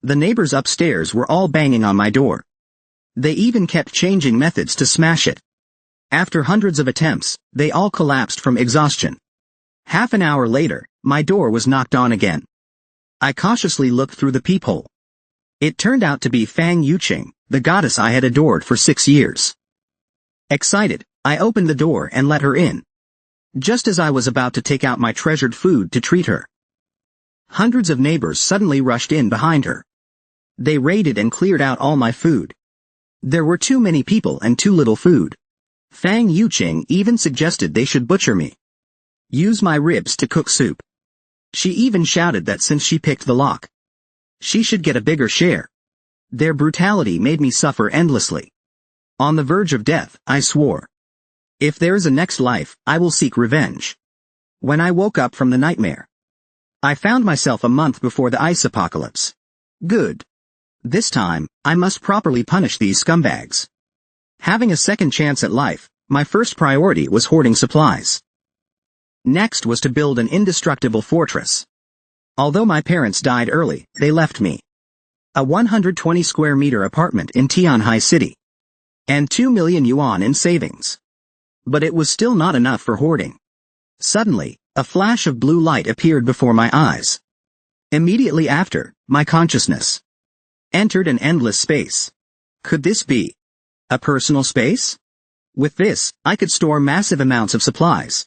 The neighbors upstairs were all banging on my door. They even kept changing methods to smash it. After hundreds of attempts, they all collapsed from exhaustion. Half an hour later, my door was knocked on again. I cautiously looked through the peephole. It turned out to be Fang Yuqing, the goddess I had adored for 6 years. Excited, I opened the door and let her in. Just as I was about to take out my treasured food to treat her, hundreds of neighbors suddenly rushed in behind her. They raided and cleared out all my food. There were too many people and too little food. Fang Yuqing even suggested they should butcher me. Use my ribs to cook soup. She even shouted that since she picked the lock, she should get a bigger share. Their brutality made me suffer endlessly. On the verge of death, I swore, if there is a next life, I will seek revenge. When I woke up from the nightmare, I found myself a month before the ice apocalypse. Good. This time, I must properly punish these scumbags. Having a second chance at life, my first priority was hoarding supplies. Next was to build an indestructible fortress. Although my parents died early, they left me a 120 square meter apartment in Tianhai City, and 2 million yuan in savings. But it was still not enough for hoarding. Suddenly, a flash of blue light appeared before my eyes. Immediately after, my consciousness entered an endless space. Could this be a personal space? With this, I could store massive amounts of supplies.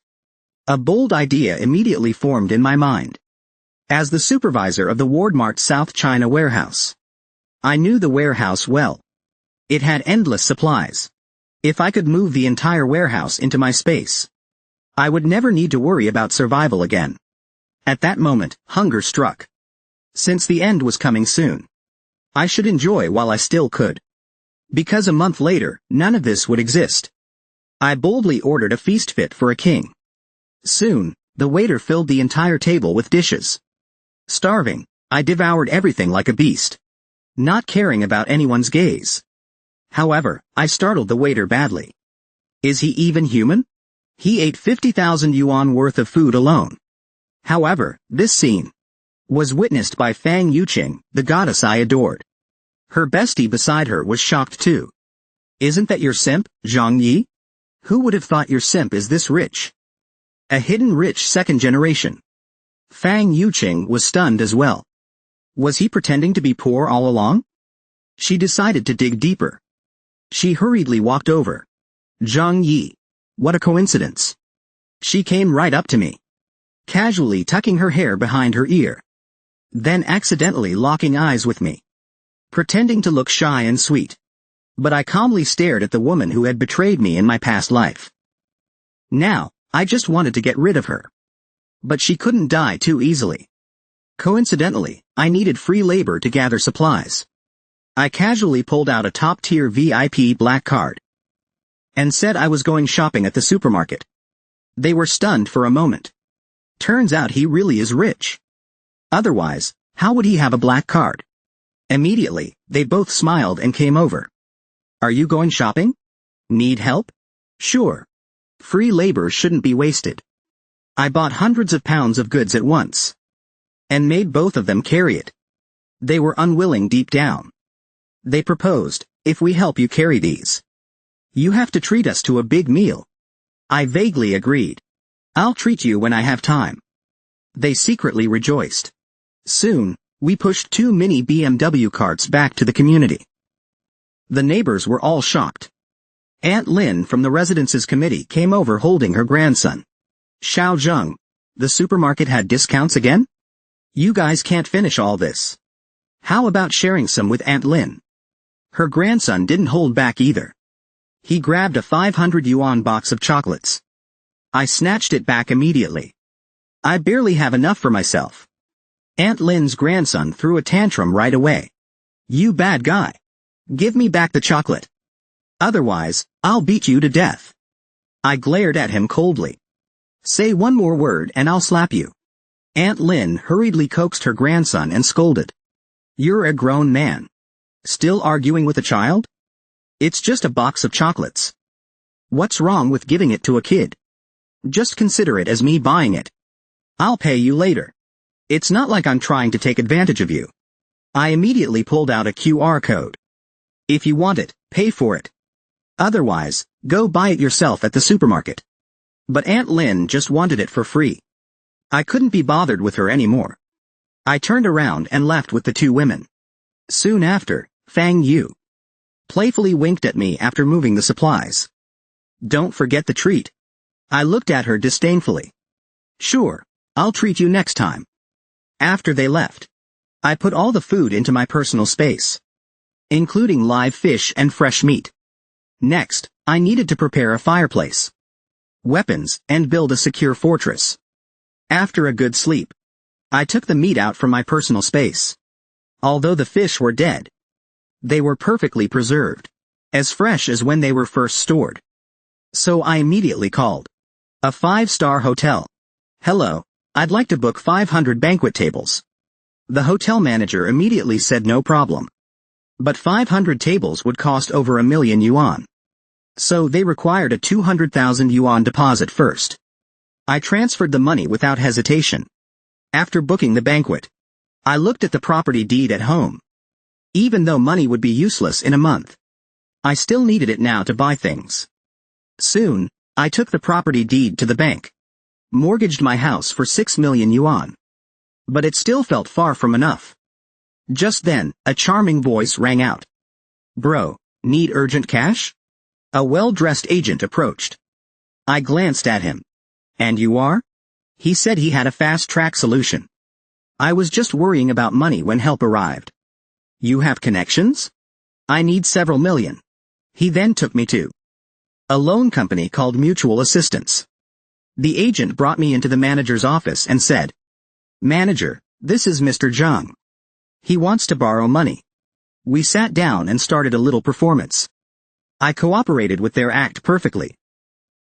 A bold idea immediately formed in my mind. As the supervisor of the Wardmart South China warehouse, I knew the warehouse well. It had endless supplies. If I could move the entire warehouse into my space, I would never need to worry about survival again. At that moment, hunger struck. Since the end was coming soon, I should enjoy while I still could. Because a month later, none of this would exist. I boldly ordered a feast fit for a king. Soon, the waiter filled the entire table with dishes. Starving, I devoured everything like a beast, not caring about anyone's gaze. However, I startled the waiter badly. Is he even human? He ate 50,000 yuan worth of food alone. However, this scene was witnessed by Fang Yuqing, the goddess I adored. Her bestie beside her was shocked too. Isn't that your simp, Zhang Yi? Who would have thought your simp is this rich? A hidden rich second generation. Fang Yuqing was stunned as well. Was he pretending to be poor all along? She decided to dig deeper. She hurriedly walked over. Zhang Yi. What a coincidence. She came right up to me, casually tucking her hair behind her ear, then accidentally locking eyes with me, pretending to look shy and sweet. But I calmly stared at the woman who had betrayed me in my past life. Now, I just wanted to get rid of her. But she couldn't die too easily. Coincidentally, I needed free labor to gather supplies. I casually pulled out a top-tier VIP black card and said I was going shopping at the supermarket. They were stunned for a moment. Turns out he really is rich. Otherwise, how would he have a black card? Immediately, they both smiled and came over. Are you going shopping? Need help? Sure. Free labor shouldn't be wasted. I bought hundreds of pounds of goods at once and made both of them carry it. They were unwilling deep down. They proposed, if we help you carry these, you have to treat us to a big meal. I vaguely agreed. I'll treat you when I have time. They secretly rejoiced. Soon, we pushed 2 mini BMW carts back to the community. The neighbors were all shocked. Aunt Lin from the residences committee came over holding her grandson. Xiao Zheng, the supermarket had discounts again? You guys can't finish all this. How about sharing some with Aunt Lin? Her grandson didn't hold back either. He grabbed a 500 yuan box of chocolates. I snatched it back immediately. I barely have enough for myself. Aunt Lin's grandson threw a tantrum right away. You bad guy. Give me back the chocolate. Otherwise, I'll beat you to death. I glared at him coldly. Say one more word and I'll slap you. Aunt Lin hurriedly coaxed her grandson and scolded. You're a grown man. Still arguing with a child? It's just a box of chocolates. What's wrong with giving it to a kid? Just consider it as me buying it. I'll pay you later. It's not like I'm trying to take advantage of you. I immediately pulled out a QR code. If you want it, pay for it. Otherwise, go buy it yourself at the supermarket. But Aunt Lin just wanted it for free. I couldn't be bothered with her anymore. I turned around and left with the two women. Soon after, Fang Yu playfully winked at me after moving the supplies. Don't forget the treat. I looked at her disdainfully. Sure, I'll treat you next time. After they left, I put all the food into my personal space, including live fish and fresh meat. Next, I needed to prepare a fireplace, weapons, and build a secure fortress. After a good sleep, I took the meat out from my personal space. Although the fish were dead, they were perfectly preserved, as fresh as when they were first stored. So I immediately called a 5-star hotel. Hello, I'd like to book 500 banquet tables. The hotel manager immediately said no problem. But 500 tables would cost over 1,000,000 yuan. So they required a 200,000 yuan deposit first. I transferred the money without hesitation. After booking the banquet, I looked at the property deed at home. Even though money would be useless in a month, I still needed it now to buy things. Soon, I took the property deed to the bank, mortgaged my house for 6 million yuan. But it still felt far from enough. Just then, a charming voice rang out. Bro, need urgent cash? A well-dressed agent approached. I glanced at him. And you are? He said he had a fast-track solution. I was just worrying about money when help arrived. You have connections? I need several million. He then took me to a loan company called Mutual Assistance. The agent brought me into the manager's office and said, Manager, this is Mr. Zhang. He wants to borrow money. We sat down and started a little performance. I cooperated with their act perfectly.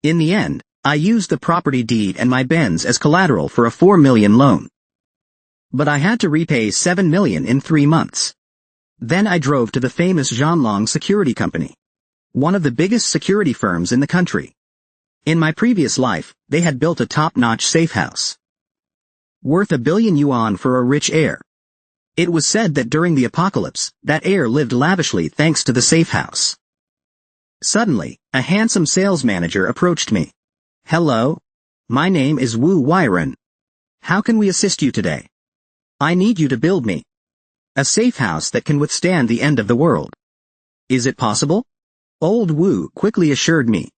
In the end, I used the property deed and my Benz as collateral for a 4 million loan. But I had to repay 7 million in 3 months. Then I drove to the famous Zhanlong Security Company, one of the biggest security firms in the country. In my previous life, they had built a top-notch safe house, worth 1 billion yuan for a rich heir. It was said that during the apocalypse, that heir lived lavishly thanks to the safe house. Suddenly, a handsome sales manager approached me. Hello? My name is Wu Weiren. How can we assist you today? I need you to build me a safe house that can withstand the end of the world. Is it possible? Old Wu quickly assured me.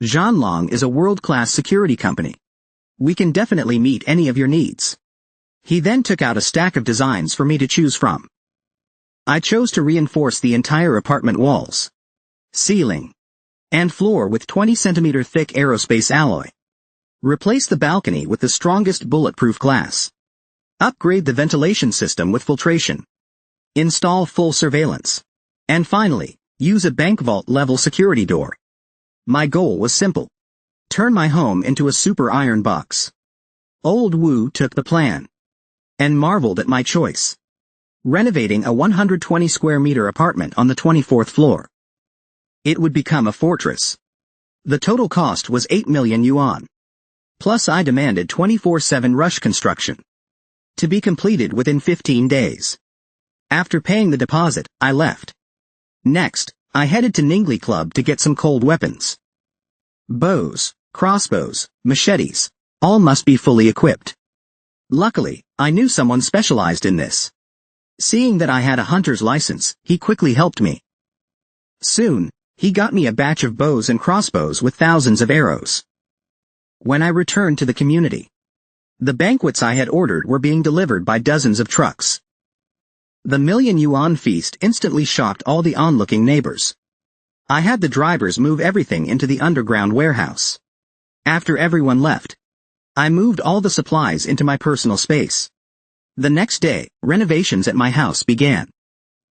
Zhanlong is a world-class security company. We can definitely meet any of your needs. He then took out a stack of designs for me to choose from. I chose to reinforce the entire apartment walls, ceiling, and floor with 20-centimeter thick aerospace alloy. Replace the balcony with the strongest bulletproof glass. Upgrade the ventilation system with filtration. Install full surveillance. And finally, use a bank vault-level security door. My goal was simple. Turn my home into a super iron box. Old Wu took the plan and marveled at my choice. Renovating a 120 square meter apartment on the 24th floor. It would become a fortress. The total cost was 8 million yuan. Plus I demanded 24/7 rush construction, to be completed within 15 days. After paying the deposit, I left. Next, I headed to Ningli Club to get some cold weapons. Bows, crossbows, machetes, all must be fully equipped. Luckily, I knew someone specialized in this. Seeing that I had a hunter's license, he quickly helped me. Soon, he got me a batch of bows and crossbows with thousands of arrows. When I returned to the community, the banquets I had ordered were being delivered by dozens of trucks. The 1,000,000 yuan feast instantly shocked all the onlooking neighbors. I had the drivers move everything into the underground warehouse. After everyone left, I moved all the supplies into my personal space. The next day, renovations at my house began.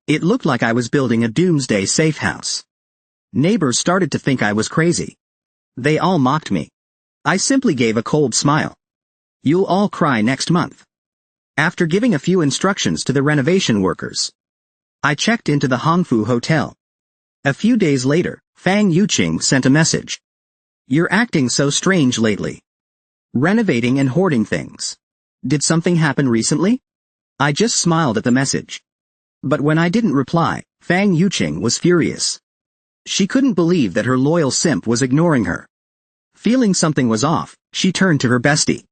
It looked like I was building a doomsday safe house. Neighbors started to think I was crazy. They all mocked me. I simply gave a cold smile. You'll all cry next month. After giving a few instructions to the renovation workers, I checked into the Hongfu Hotel. A few days later, Fang Yuqing sent a message. You're acting so strange lately. Renovating and hoarding things. Did something happen recently? I just smiled at the message. But when I didn't reply, Fang Yuqing was furious. She couldn't believe that her loyal simp was ignoring her. Feeling something was off, she turned to her bestie.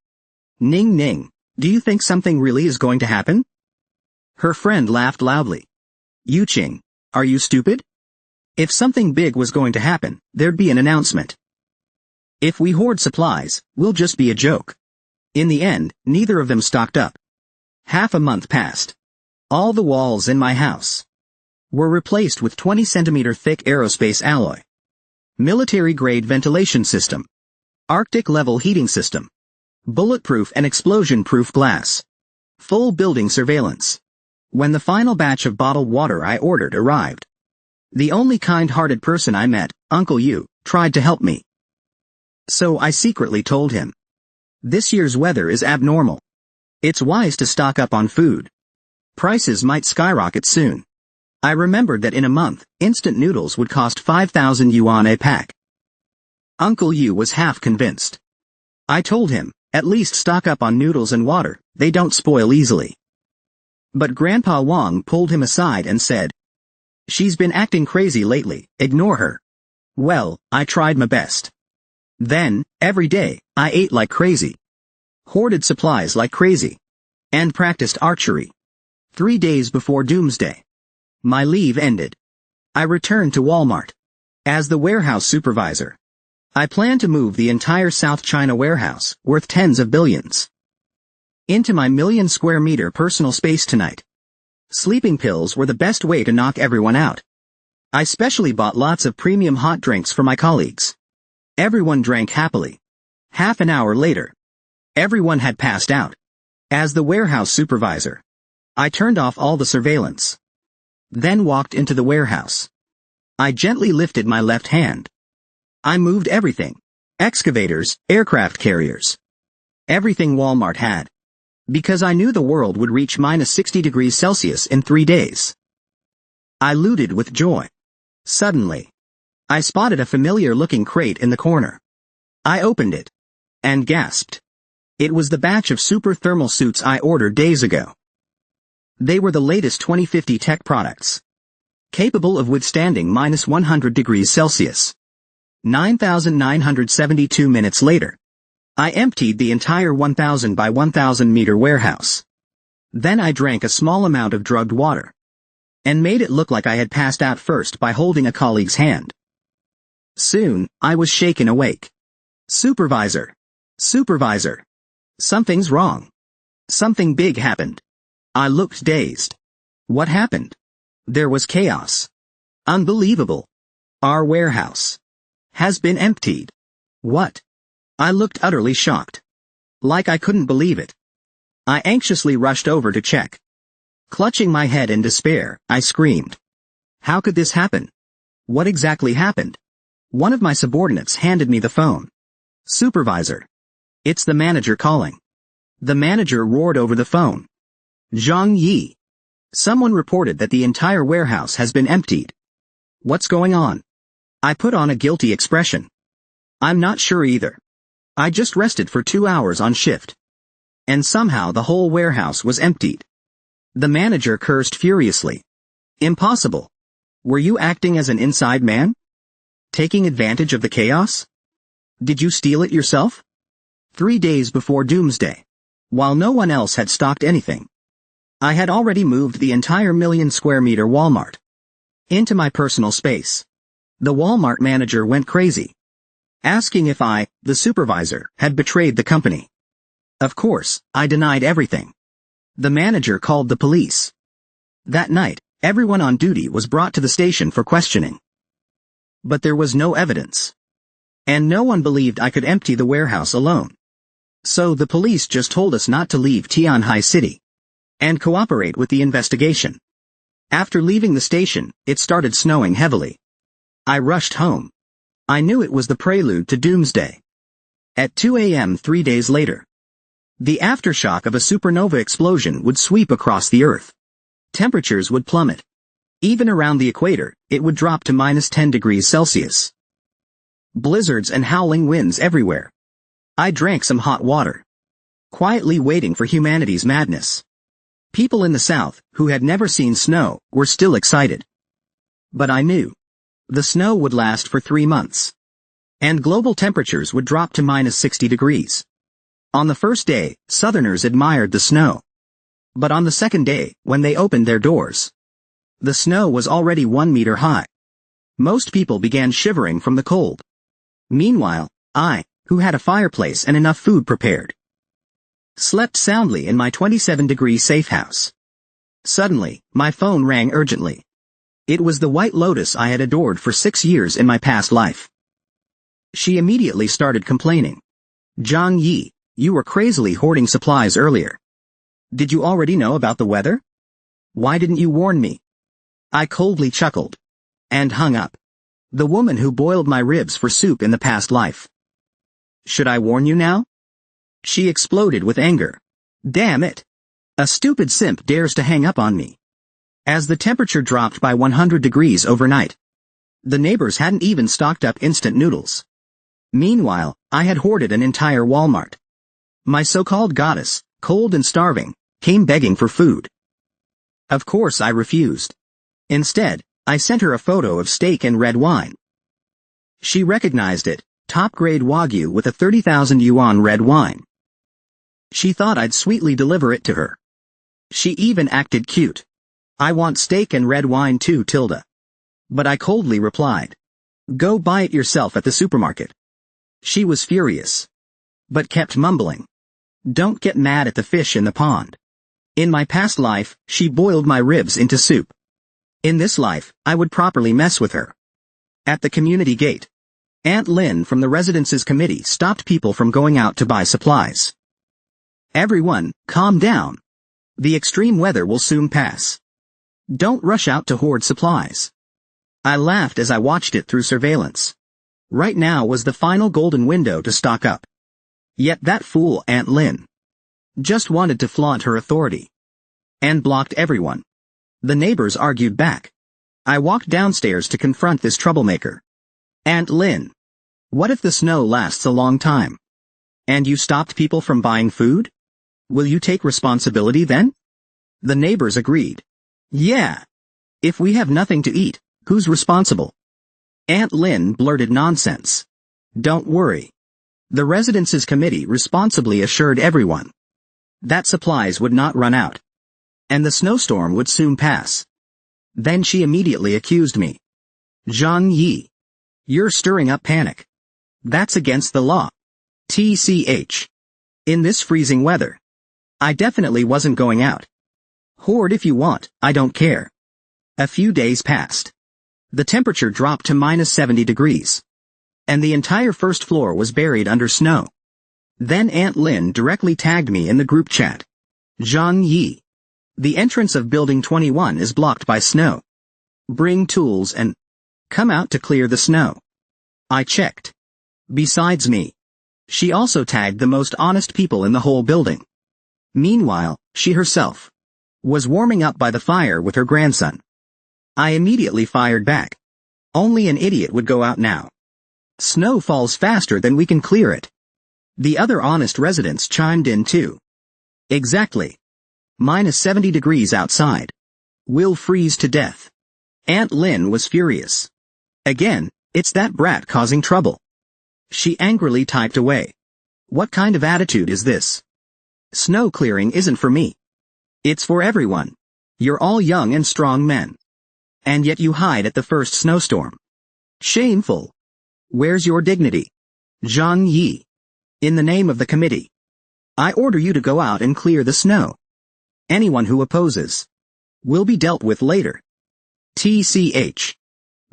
Ning Ning, do you think something really is going to happen? Her friend laughed loudly. Yuqing, are you stupid? If something big was going to happen, there'd be an announcement. If we hoard supplies, we'll just be a joke. In the end, neither of them stocked up. Half a month passed. All the walls in my house were replaced with 20-centimeter thick aerospace alloy. Military-grade ventilation system. Arctic-level heating system. Bulletproof and explosion-proof glass. Full building surveillance. When the final batch of bottled water I ordered arrived, the only kind-hearted person I met, Uncle Yu, tried to help me. So I secretly told him. This year's weather is abnormal. It's wise to stock up on food. Prices might skyrocket soon. I remembered that in a month, instant noodles would cost 5,000 yuan a pack. Uncle Yu was half convinced. I told him, at least stock up on noodles and water, they don't spoil easily. But Grandpa Wang pulled him aside and said, she's been acting crazy lately, ignore her. Well, I tried my best. Then, every day, I ate like crazy. Hoarded supplies like crazy. And practiced archery. 3 days before doomsday. My leave ended. I returned to Walmart. As the warehouse supervisor, I plan to move the entire South China warehouse, worth tens of billions, into my million-square-meter personal space tonight. Sleeping pills were the best way to knock everyone out. I specially bought lots of premium hot drinks for my colleagues. Everyone drank happily. Half an hour later, everyone had passed out. As the warehouse supervisor, I turned off all the surveillance. Then walked into the warehouse. I gently lifted my left hand. I moved everything. Excavators, aircraft carriers. Everything Walmart had. Because I knew the world would reach minus 60 degrees Celsius in 3 days. I looted with joy. Suddenly, I spotted a familiar-looking crate in the corner. I opened it. And gasped. It was the batch of super thermal suits I ordered days ago. They were the latest 2050 tech products. Capable of withstanding minus 100 degrees Celsius. 9,972 minutes later, I emptied the entire 1,000 by 1,000 meter warehouse. Then I drank a small amount of drugged water. And made it look like I had passed out first by holding a colleague's hand. Soon, I was shaken awake. Supervisor. Supervisor. Something's wrong. Something big happened. I looked dazed. What happened? There was chaos. Unbelievable. Our warehouse has been emptied. What? I looked utterly shocked. Like I couldn't believe it. I anxiously rushed over to check. Clutching my head in despair, I screamed. How could this happen? What exactly happened? One of my subordinates handed me the phone. Supervisor. It's the manager calling. The manager roared over the phone. Zhang Yi. Someone reported that the entire warehouse has been emptied. What's going on? I put on a guilty expression. I'm not sure either. I just rested for 2 hours on shift. And somehow the whole warehouse was emptied. The manager cursed furiously. Impossible. Were you acting as an inside man? Taking advantage of the chaos? Did you steal it yourself? 3 days before doomsday. While no one else had stocked anything, I had already moved the entire million-square-meter Walmart into my personal space. The Walmart manager went crazy, asking if I, the supervisor, had betrayed the company. Of course, I denied everything. The manager called the police. That night, everyone on duty was brought to the station for questioning. But there was no evidence. And no one believed I could empty the warehouse alone. So the police just told us not to leave Tianhai City and cooperate with the investigation. After leaving the station, it started snowing heavily. I rushed home. I knew it was the prelude to doomsday. At 2 a.m. 3 days later, the aftershock of a supernova explosion would sweep across the Earth. Temperatures would plummet. Even around the equator, it would drop to minus 10 degrees Celsius. Blizzards and howling winds everywhere. I drank some hot water, quietly waiting for humanity's madness. People in the south, who had never seen snow, were still excited. But I knew. The snow would last for 3 months. And global temperatures would drop to -60 degrees. On the first day, Southerners admired the snow. But on the second day, when they opened their doors, the snow was already 1 meter high. Most people began shivering from the cold. Meanwhile, I, who had a fireplace and enough food prepared, slept soundly in my 27-degree safe house. Suddenly, my phone rang urgently. It was the White Lotus I had adored for 6 years in my past life. She immediately started complaining. Zhang Yi, you were crazily hoarding supplies earlier. Did you already know about the weather? Why didn't you warn me? I coldly chuckled. And hung up. The woman who boiled my ribs for soup in the past life. Should I warn you now? She exploded with anger. Damn it. A stupid simp dares to hang up on me. As the temperature dropped by 100 degrees overnight, the neighbors hadn't even stocked up instant noodles. Meanwhile, I had hoarded an entire Walmart. My so-called goddess, cold and starving, came begging for food. Of course I refused. Instead, I sent her a photo of steak and red wine. She recognized it, top-grade Wagyu with a 30,000 yuan red wine. She thought I'd sweetly deliver it to her. She even acted cute. I want steak and red wine too, Tilda. But I coldly replied. Go buy it yourself at the supermarket. She was furious. But kept mumbling. Don't get mad at the fish in the pond. In my past life, she boiled my ribs into soup. In this life, I would properly mess with her. At the community gate, Aunt Lin from the residences committee stopped people from going out to buy supplies. Everyone, calm down. The extreme weather will soon pass. Don't rush out to hoard supplies. I laughed as I watched it through surveillance. Right now was the final golden window to stock up. Yet that fool Aunt Lin just wanted to flaunt her authority. And blocked everyone. The neighbors argued back. I walked downstairs to confront this troublemaker. Aunt Lin, what if the snow lasts a long time? And you stopped people from buying food? Will you take responsibility then? The neighbors agreed. Yeah. If we have nothing to eat, who's responsible? Aunt Lin blurted nonsense. Don't worry. The residences committee responsibly assured everyone that supplies would not run out. And the snowstorm would soon pass. Then she immediately accused me. Zhang Yi. You're stirring up panic. That's against the law. TCH. In this freezing weather. I definitely wasn't going out. Hoard if you want, I don't care. A few days passed. The temperature dropped to -70 degrees. And the entire first floor was buried under snow. Then Aunt Lin directly tagged me in the group chat. Zhang Yi. The entrance of Building 21 is blocked by snow. Bring tools and come out to clear the snow. I checked. Besides me, she also tagged the most honest people in the whole building. Meanwhile, she herself was warming up by the fire with her grandson. I immediately fired back. Only an idiot would go out now. Snow falls faster than we can clear it. The other honest residents chimed in too. Exactly. -70 degrees outside. We'll freeze to death. Aunt Lin was furious. Again, it's that brat causing trouble. She angrily typed away. What kind of attitude is this? Snow clearing isn't for me. It's for everyone. You're all young and strong men. And yet you hide at the first snowstorm. Shameful. Where's your dignity? Zhang Yi. In the name of the committee, I order you to go out and clear the snow. Anyone who opposes will be dealt with later. TCH.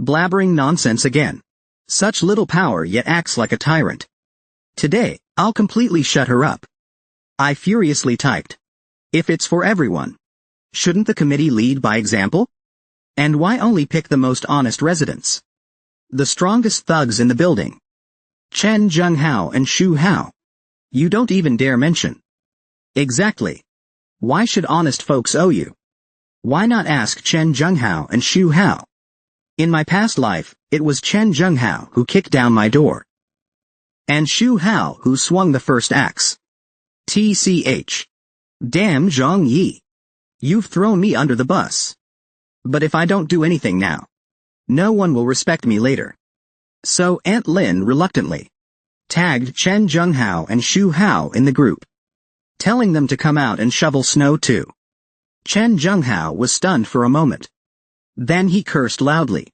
Blabbering nonsense again. Such little power yet acts like a tyrant. Today, I'll completely shut her up. I furiously typed. If it's for everyone, shouldn't the committee lead by example? And why only pick the most honest residents? The strongest thugs in the building. Chen Zhenghao and Xu Hao. You don't even dare mention. Exactly. Why should honest folks owe you? Why not ask Chen Zhenghao and Xu Hao? In my past life, it was Chen Zhenghao who kicked down my door. And Xu Hao who swung the first axe. TCH. Damn Zhang Yi. You've thrown me under the bus. But if I don't do anything now, no one will respect me later. So Aunt Lin reluctantly tagged Chen Junghao and Shu Hao in the group, telling them to come out and shovel snow too. Chen Junghao was stunned for a moment. Then he cursed loudly.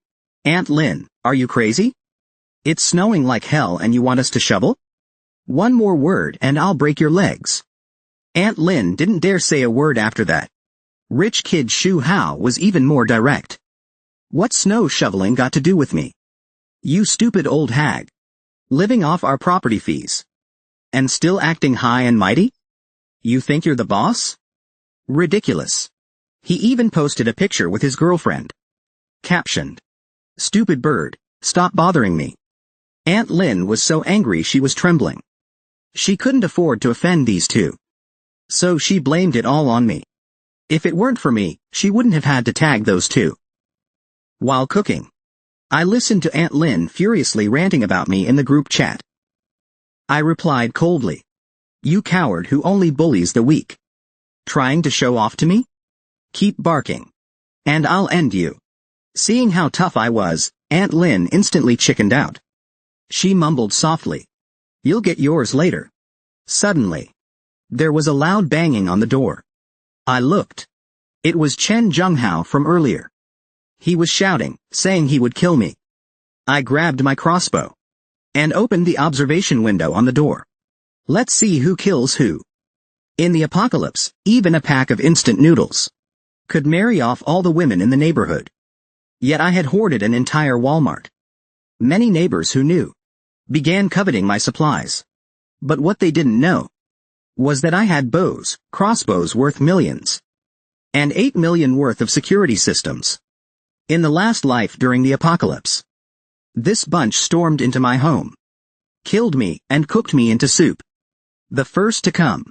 Aunt Lin, are you crazy? It's snowing like hell and you want us to shovel? One more word and I'll break your legs. Aunt Lin didn't dare say a word after that. Rich kid Shu Hao was even more direct. What's snow shoveling got to do with me? You stupid old hag. Living off our property fees. And still acting high and mighty? You think you're the boss? Ridiculous. He even posted a picture with his girlfriend. Captioned, "Stupid bird, stop bothering me." Aunt Lin was so angry she was trembling. She couldn't afford to offend these two. So she blamed it all on me. If it weren't for me, she wouldn't have had to tag those two. While cooking, I listened to Aunt Lin furiously ranting about me in the group chat. I replied coldly, "You coward who only bullies the weak. Trying to show off to me? Keep barking. And I'll end you." Seeing how tough I was, Aunt Lin instantly chickened out. She mumbled softly, "You'll get yours later." Suddenly, there was a loud banging on the door. I looked. It was Chen Junghao from earlier. He was shouting, saying he would kill me. I grabbed my crossbow and opened the observation window on the door. Let's see who kills who. In the apocalypse, even a pack of instant noodles could marry off all the women in the neighborhood. Yet I had hoarded an entire Walmart. Many neighbors who knew began coveting my supplies. But what they didn't know was that I had crossbows worth millions, and 8 million worth of security systems. In the last life during the apocalypse, this bunch stormed into my home, killed me, and cooked me into soup. The first to come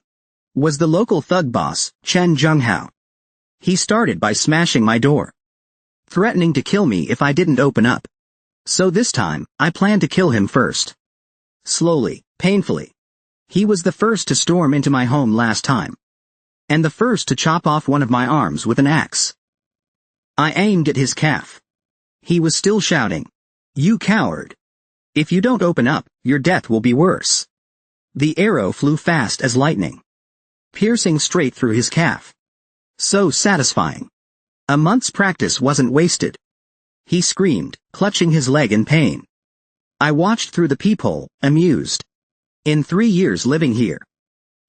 was the local thug boss, Chen Junghao. He started by smashing my door, threatening to kill me if I didn't open up. So this time, I planned to kill him first. Slowly, painfully. He was the first to storm into my home last time, and the first to chop off one of my arms with an axe. I aimed at his calf. He was still shouting, "You coward! If you don't open up, your death will be worse." The arrow flew fast as lightning, piercing straight through his calf. So satisfying. A month's practice wasn't wasted. He screamed, clutching his leg in pain. I watched through the peephole, amused. In 3 years living here,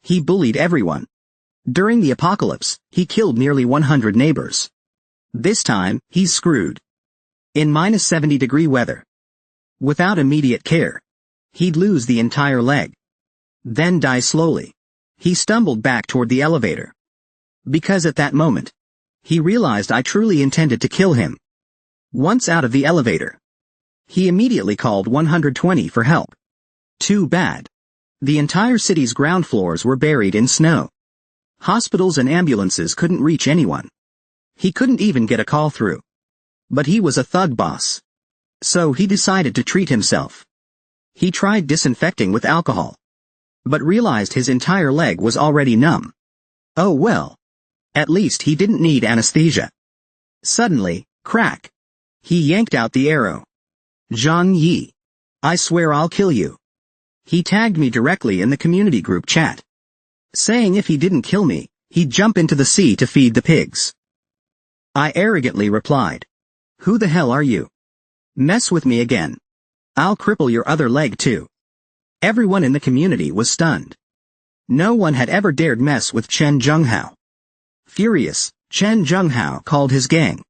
he bullied everyone. During the apocalypse, he killed nearly 100 neighbors. This time, he's screwed. In -70-degree weather, without immediate care, he'd lose the entire leg, then die slowly. He stumbled back toward the elevator, because at that moment, he realized I truly intended to kill him. Once out of the elevator, he immediately called 120 for help. Too bad. The entire city's ground floors were buried in snow. Hospitals and ambulances couldn't reach anyone. He couldn't even get a call through. But he was a thug boss. So he decided to treat himself. He tried disinfecting with alcohol, but realized his entire leg was already numb. Oh well. At least he didn't need anesthesia. Suddenly, crack. He yanked out the arrow. "Zhang Yi. I swear I'll kill you." He tagged me directly in the community group chat, saying if he didn't kill me, he'd jump into the sea to feed the pigs. I arrogantly replied, "Who the hell are you? Mess with me again. I'll cripple your other leg too." Everyone in the community was stunned. No one had ever dared mess with Chen Junghao. Furious, Chen Junghao called his gang.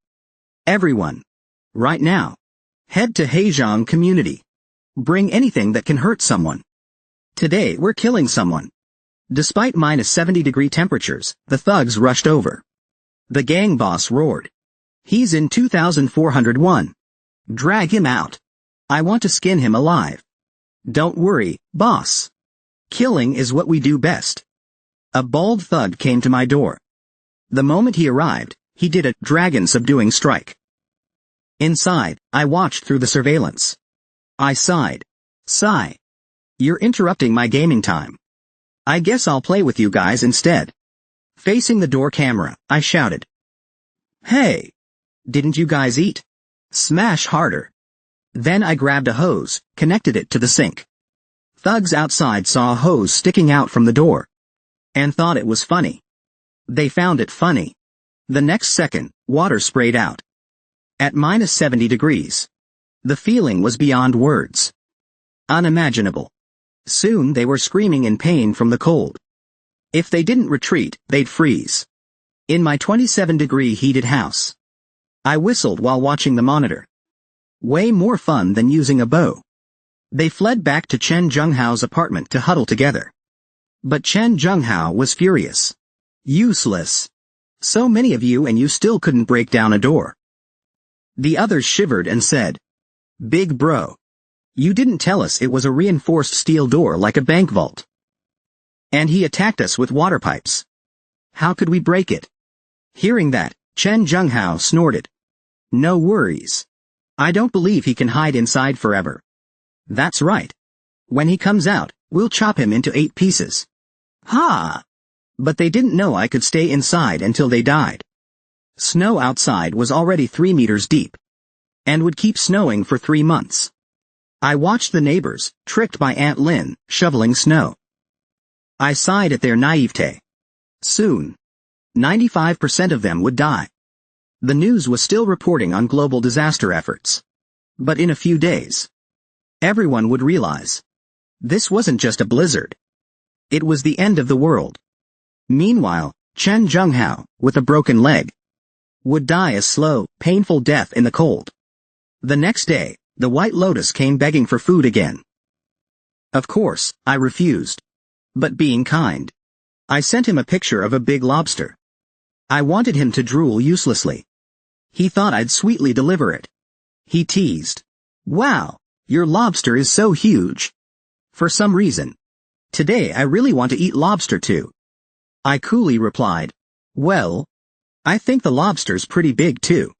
"Everyone. Right now. Head to Heizhong community. Bring anything that can hurt someone. Today we're killing someone." Despite -70-degree temperatures, the thugs rushed over. The gang boss roared, "He's in 2401. Drag him out. I want to skin him alive." "Don't worry, boss. Killing is what we do best." A bald thug came to my door. The moment he arrived, he did a dragon subduing strike. Inside, I watched through the surveillance. I sighed. Sigh. "You're interrupting my gaming time. I guess I'll play with you guys instead." Facing the door camera, I shouted. Hey! Didn't you guys eat? Smash harder. Then I grabbed a hose, connected it to the sink. Thugs outside saw a hose sticking out from the door. And thought it was funny. They found it funny. The next second, water sprayed out. At minus 70 degrees. The feeling was beyond words. Unimaginable. Soon they were screaming in pain from the cold. If they didn't retreat, they'd freeze. In my 27-degree heated house. I whistled while watching the monitor. Way more fun than using a bow. They fled back to Chen Zhenghao's apartment to huddle together. But Chen Zhenghao was furious. Useless. So many of you and you still couldn't break down a door. The others shivered and said, Big bro. You didn't tell us it was a reinforced steel door like a bank vault. And he attacked us with water pipes. How could we break it? Hearing that, Chen Zhenghao snorted. No worries. I don't believe he can hide inside forever. That's right. When he comes out, we'll chop him into 8 pieces. Ha! But they didn't know I could stay inside until they died. Snow outside was already 3 meters deep. And would keep snowing for 3 months. I watched the neighbors, tricked by Aunt Lin, shoveling snow. I sighed at their naivete. Soon. 95% of them would die. The news was still reporting on global disaster efforts. But in a few days, everyone would realize. This wasn't just a blizzard. It was the end of the world. Meanwhile, Chen Zhenghao, with a broken leg, would die a slow, painful death in the cold. The next day, the White Lotus came begging for food again. Of course, I refused. But being kind, I sent him a picture of a big lobster. I wanted him to drool uselessly. He thought I'd sweetly deliver it. He teased. Wow, your lobster is so huge. For some reason. Today I really want to eat lobster too. I coolly replied. Well, I think the lobster's pretty big too.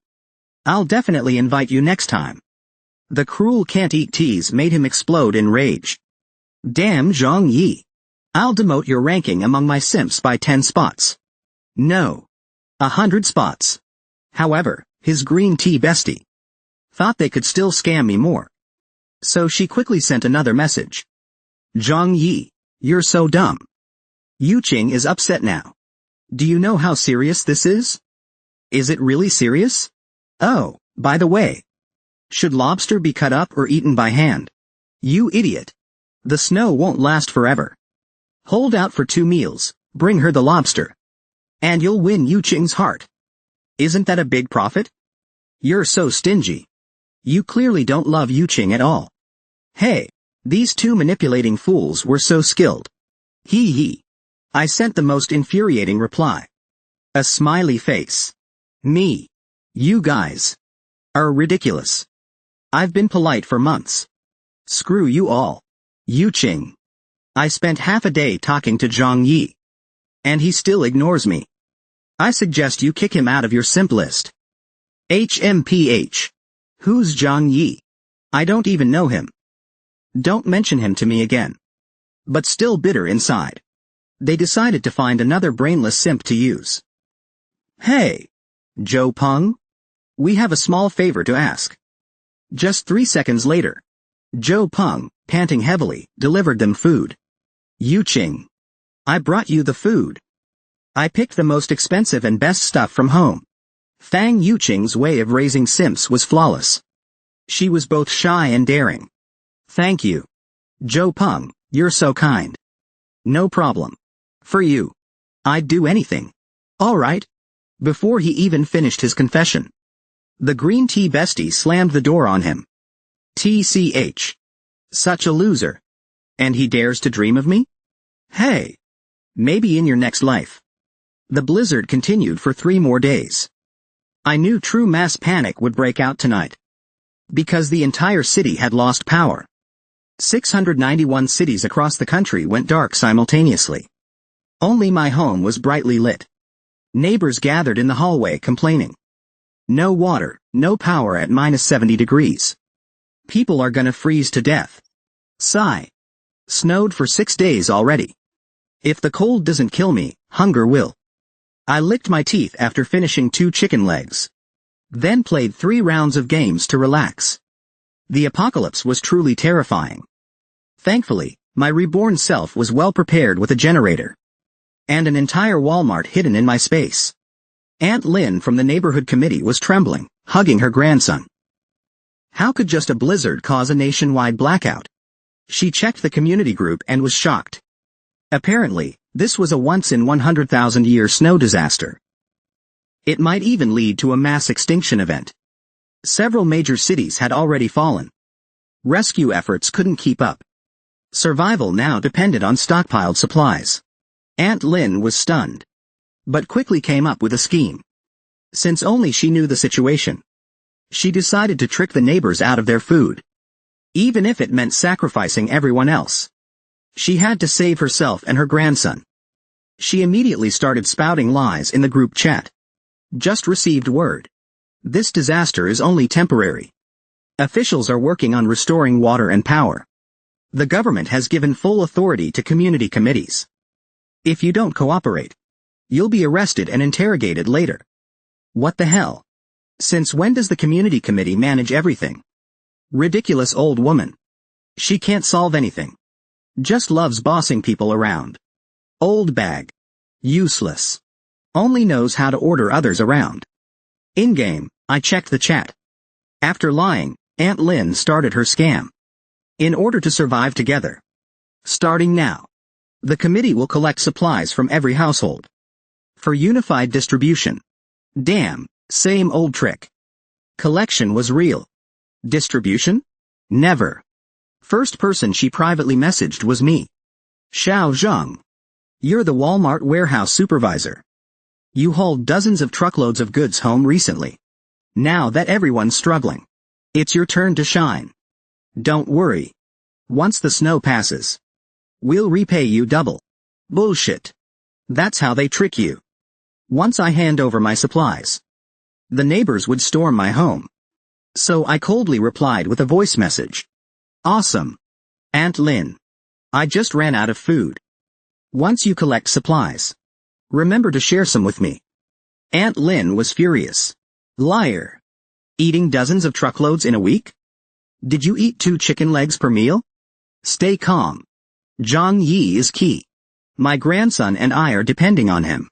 I'll definitely invite you next time. The cruel can't-eat tease made him explode in rage. Damn Zhang Yi. I'll demote your ranking among my simps by 10 spots. No. 100 spots. However, his green tea bestie thought they could still scam me more. So she quickly sent another message. Zhang Yi, you're so dumb. Yu Qing is upset now. Do you know how serious this is? Is it really serious? Oh, by the way. Should lobster be cut up or eaten by hand? You idiot. The snow won't last forever. Hold out for 2 meals, bring her the lobster. And you'll win Yu Qing's heart. Isn't that a big profit? You're so stingy. You clearly don't love Yu Qing at all. Hey, these 2 manipulating fools were so skilled. Hee hee. I sent the most infuriating reply. A smiley face. Me. You guys. Are ridiculous. I've been polite for months. Screw you all. Yu Qing. I spent half a day talking to Zhang Yi. And he still ignores me. I suggest you kick him out of your simp list. HMPH. Who's Zhang Yi? I don't even know him. Don't mention him to me again. But still bitter inside. They decided to find another brainless simp to use. Hey. Joe Peng? We have a small favor to ask. Just 3 seconds later. Joe Peng, panting heavily, delivered them food. Yu Qing. I brought you the food. I picked the most expensive and best stuff from home. Fang Yu Qing's way of raising simps was flawless. She was both shy and daring. Thank you. Joe Peng, you're so kind. No problem. For you. I'd do anything. All right. Before he even finished his confession, the green tea bestie slammed the door on him. TCH. Such a loser. And he dares to dream of me? Hey. Maybe in your next life. The blizzard continued for 3 more days. I knew true mass panic would break out tonight. Because the entire city had lost power. 691 cities across the country went dark simultaneously. Only my home was brightly lit. Neighbors gathered in the hallway complaining. No water, no power at minus 70 degrees. People are gonna freeze to death. Sigh. Snowed for 6 days already. If the cold doesn't kill me, hunger will. I licked my teeth after finishing 2 chicken legs. Then played 3 rounds of games to relax. The apocalypse was truly terrifying. Thankfully, my reborn self was well prepared with a generator. And an entire Walmart hidden in my space. Aunt Lynn from the neighborhood committee was trembling, hugging her grandson. How could just a blizzard cause a nationwide blackout? She checked the community group and was shocked. Apparently, this was a once-in-100,000-year snow disaster. It might even lead to a mass extinction event. Several major cities had already fallen. Rescue efforts couldn't keep up. Survival now depended on stockpiled supplies. Aunt Lynn was stunned. But quickly came up with a scheme. Since only she knew the situation. She decided to trick the neighbors out of their food. Even if it meant sacrificing everyone else. She had to save herself and her grandson. She immediately started spouting lies in the group chat. Just received word. This disaster is only temporary. Officials are working on restoring water and power. The government has given full authority to community committees. If you don't cooperate, you'll be arrested and interrogated later. What the hell? Since when does the community committee manage everything? Ridiculous old woman. She can't solve anything. Just loves bossing people around. Old bag. Useless. Only knows how to order others around. In-game, I checked the chat. After lying, Aunt Lynn started her scam. In order to survive together. Starting now. The committee will collect supplies from every household. For unified distribution. Damn, same old trick. Collection was real. Distribution? Never. First person she privately messaged was me. Xiao Zhang. You're the Walmart warehouse supervisor. You hauled dozens of truckloads of goods home recently. Now that everyone's struggling, it's your turn to shine. Don't worry. Once the snow passes, we'll repay you double. Bullshit. That's how they trick you. Once I hand over my supplies, the neighbors would storm my home. So I coldly replied with a voice message. Awesome. Aunt Lynn. I just ran out of food. Once you collect supplies, remember to share some with me. Aunt Lynn was furious. Liar. Eating dozens of truckloads in a week? Did you eat 2 chicken legs per meal? Stay calm. Zhang Yi is key. My grandson and I are depending on him.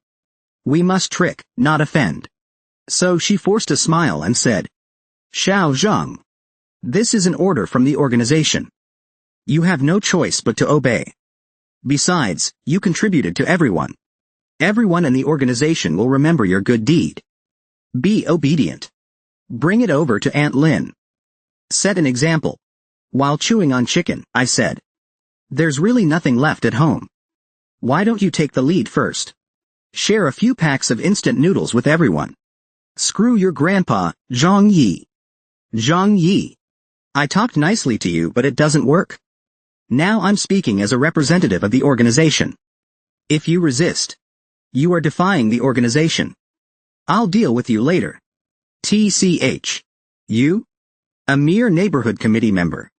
We must trick, not offend. So she forced a smile and said, Xiao Zhang. This is an order from the organization. You have no choice but to obey. Besides, you contributed to everyone. Everyone in the organization will remember your good deed. Be obedient. Bring it over to Aunt Lynn. Set an example. While chewing on chicken, I said, there's really nothing left at home. Why don't you take the lead first? Share a few packs of instant noodles with everyone. Screw your grandpa, Zhang Yi. Zhang Yi. I talked nicely to you but it doesn't work. Now I'm speaking as a representative of the organization. If you resist, you are defying the organization. I'll deal with you later. TCH. You? A mere neighborhood committee member.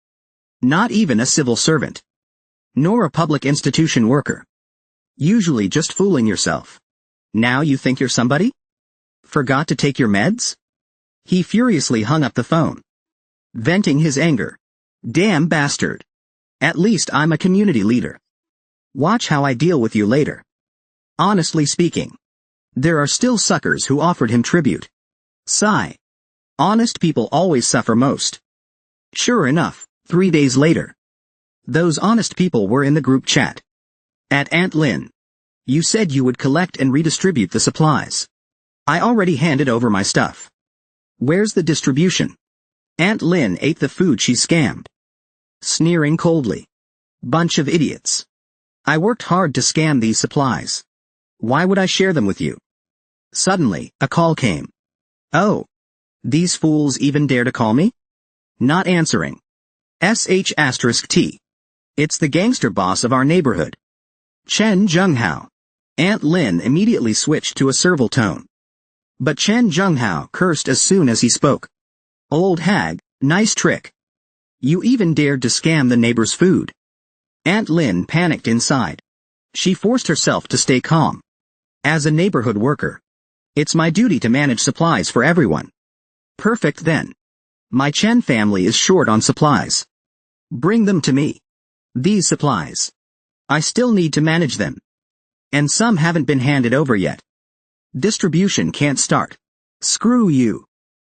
Not even a civil servant. Nor a public institution worker. Usually just fooling yourself. Now you think you're somebody? Forgot to take your meds? He furiously hung up the phone. Venting his anger. Damn bastard. At least I'm a community leader. Watch how I deal with you later. Honestly speaking, there are still suckers who offered him tribute. Sigh. Honest people always suffer most. Sure enough, 3 days later. Those honest people were in the group chat. At Aunt Lynn. You said you would collect and redistribute the supplies. I already handed over my stuff. Where's the distribution? Aunt Lynn ate the food she scammed. Sneering coldly. Bunch of idiots. I worked hard to scam these supplies. Why would I share them with you? Suddenly, a call came. Oh. These fools even dare to call me? Not answering. *T. It's the gangster boss of our neighborhood. Chen Zhenghao. Aunt Lynn immediately switched to a servile tone. But Chen Zhenghao cursed as soon as he spoke. Old hag, nice trick. You even dared to scam the neighbor's food. Aunt Lynn panicked inside. She forced herself to stay calm. As a neighborhood worker, it's my duty to manage supplies for everyone. Perfect then. My Chen family is short on supplies. Bring them to me. These supplies. I still need to manage them. And some haven't been handed over yet. Distribution can't start. Screw you.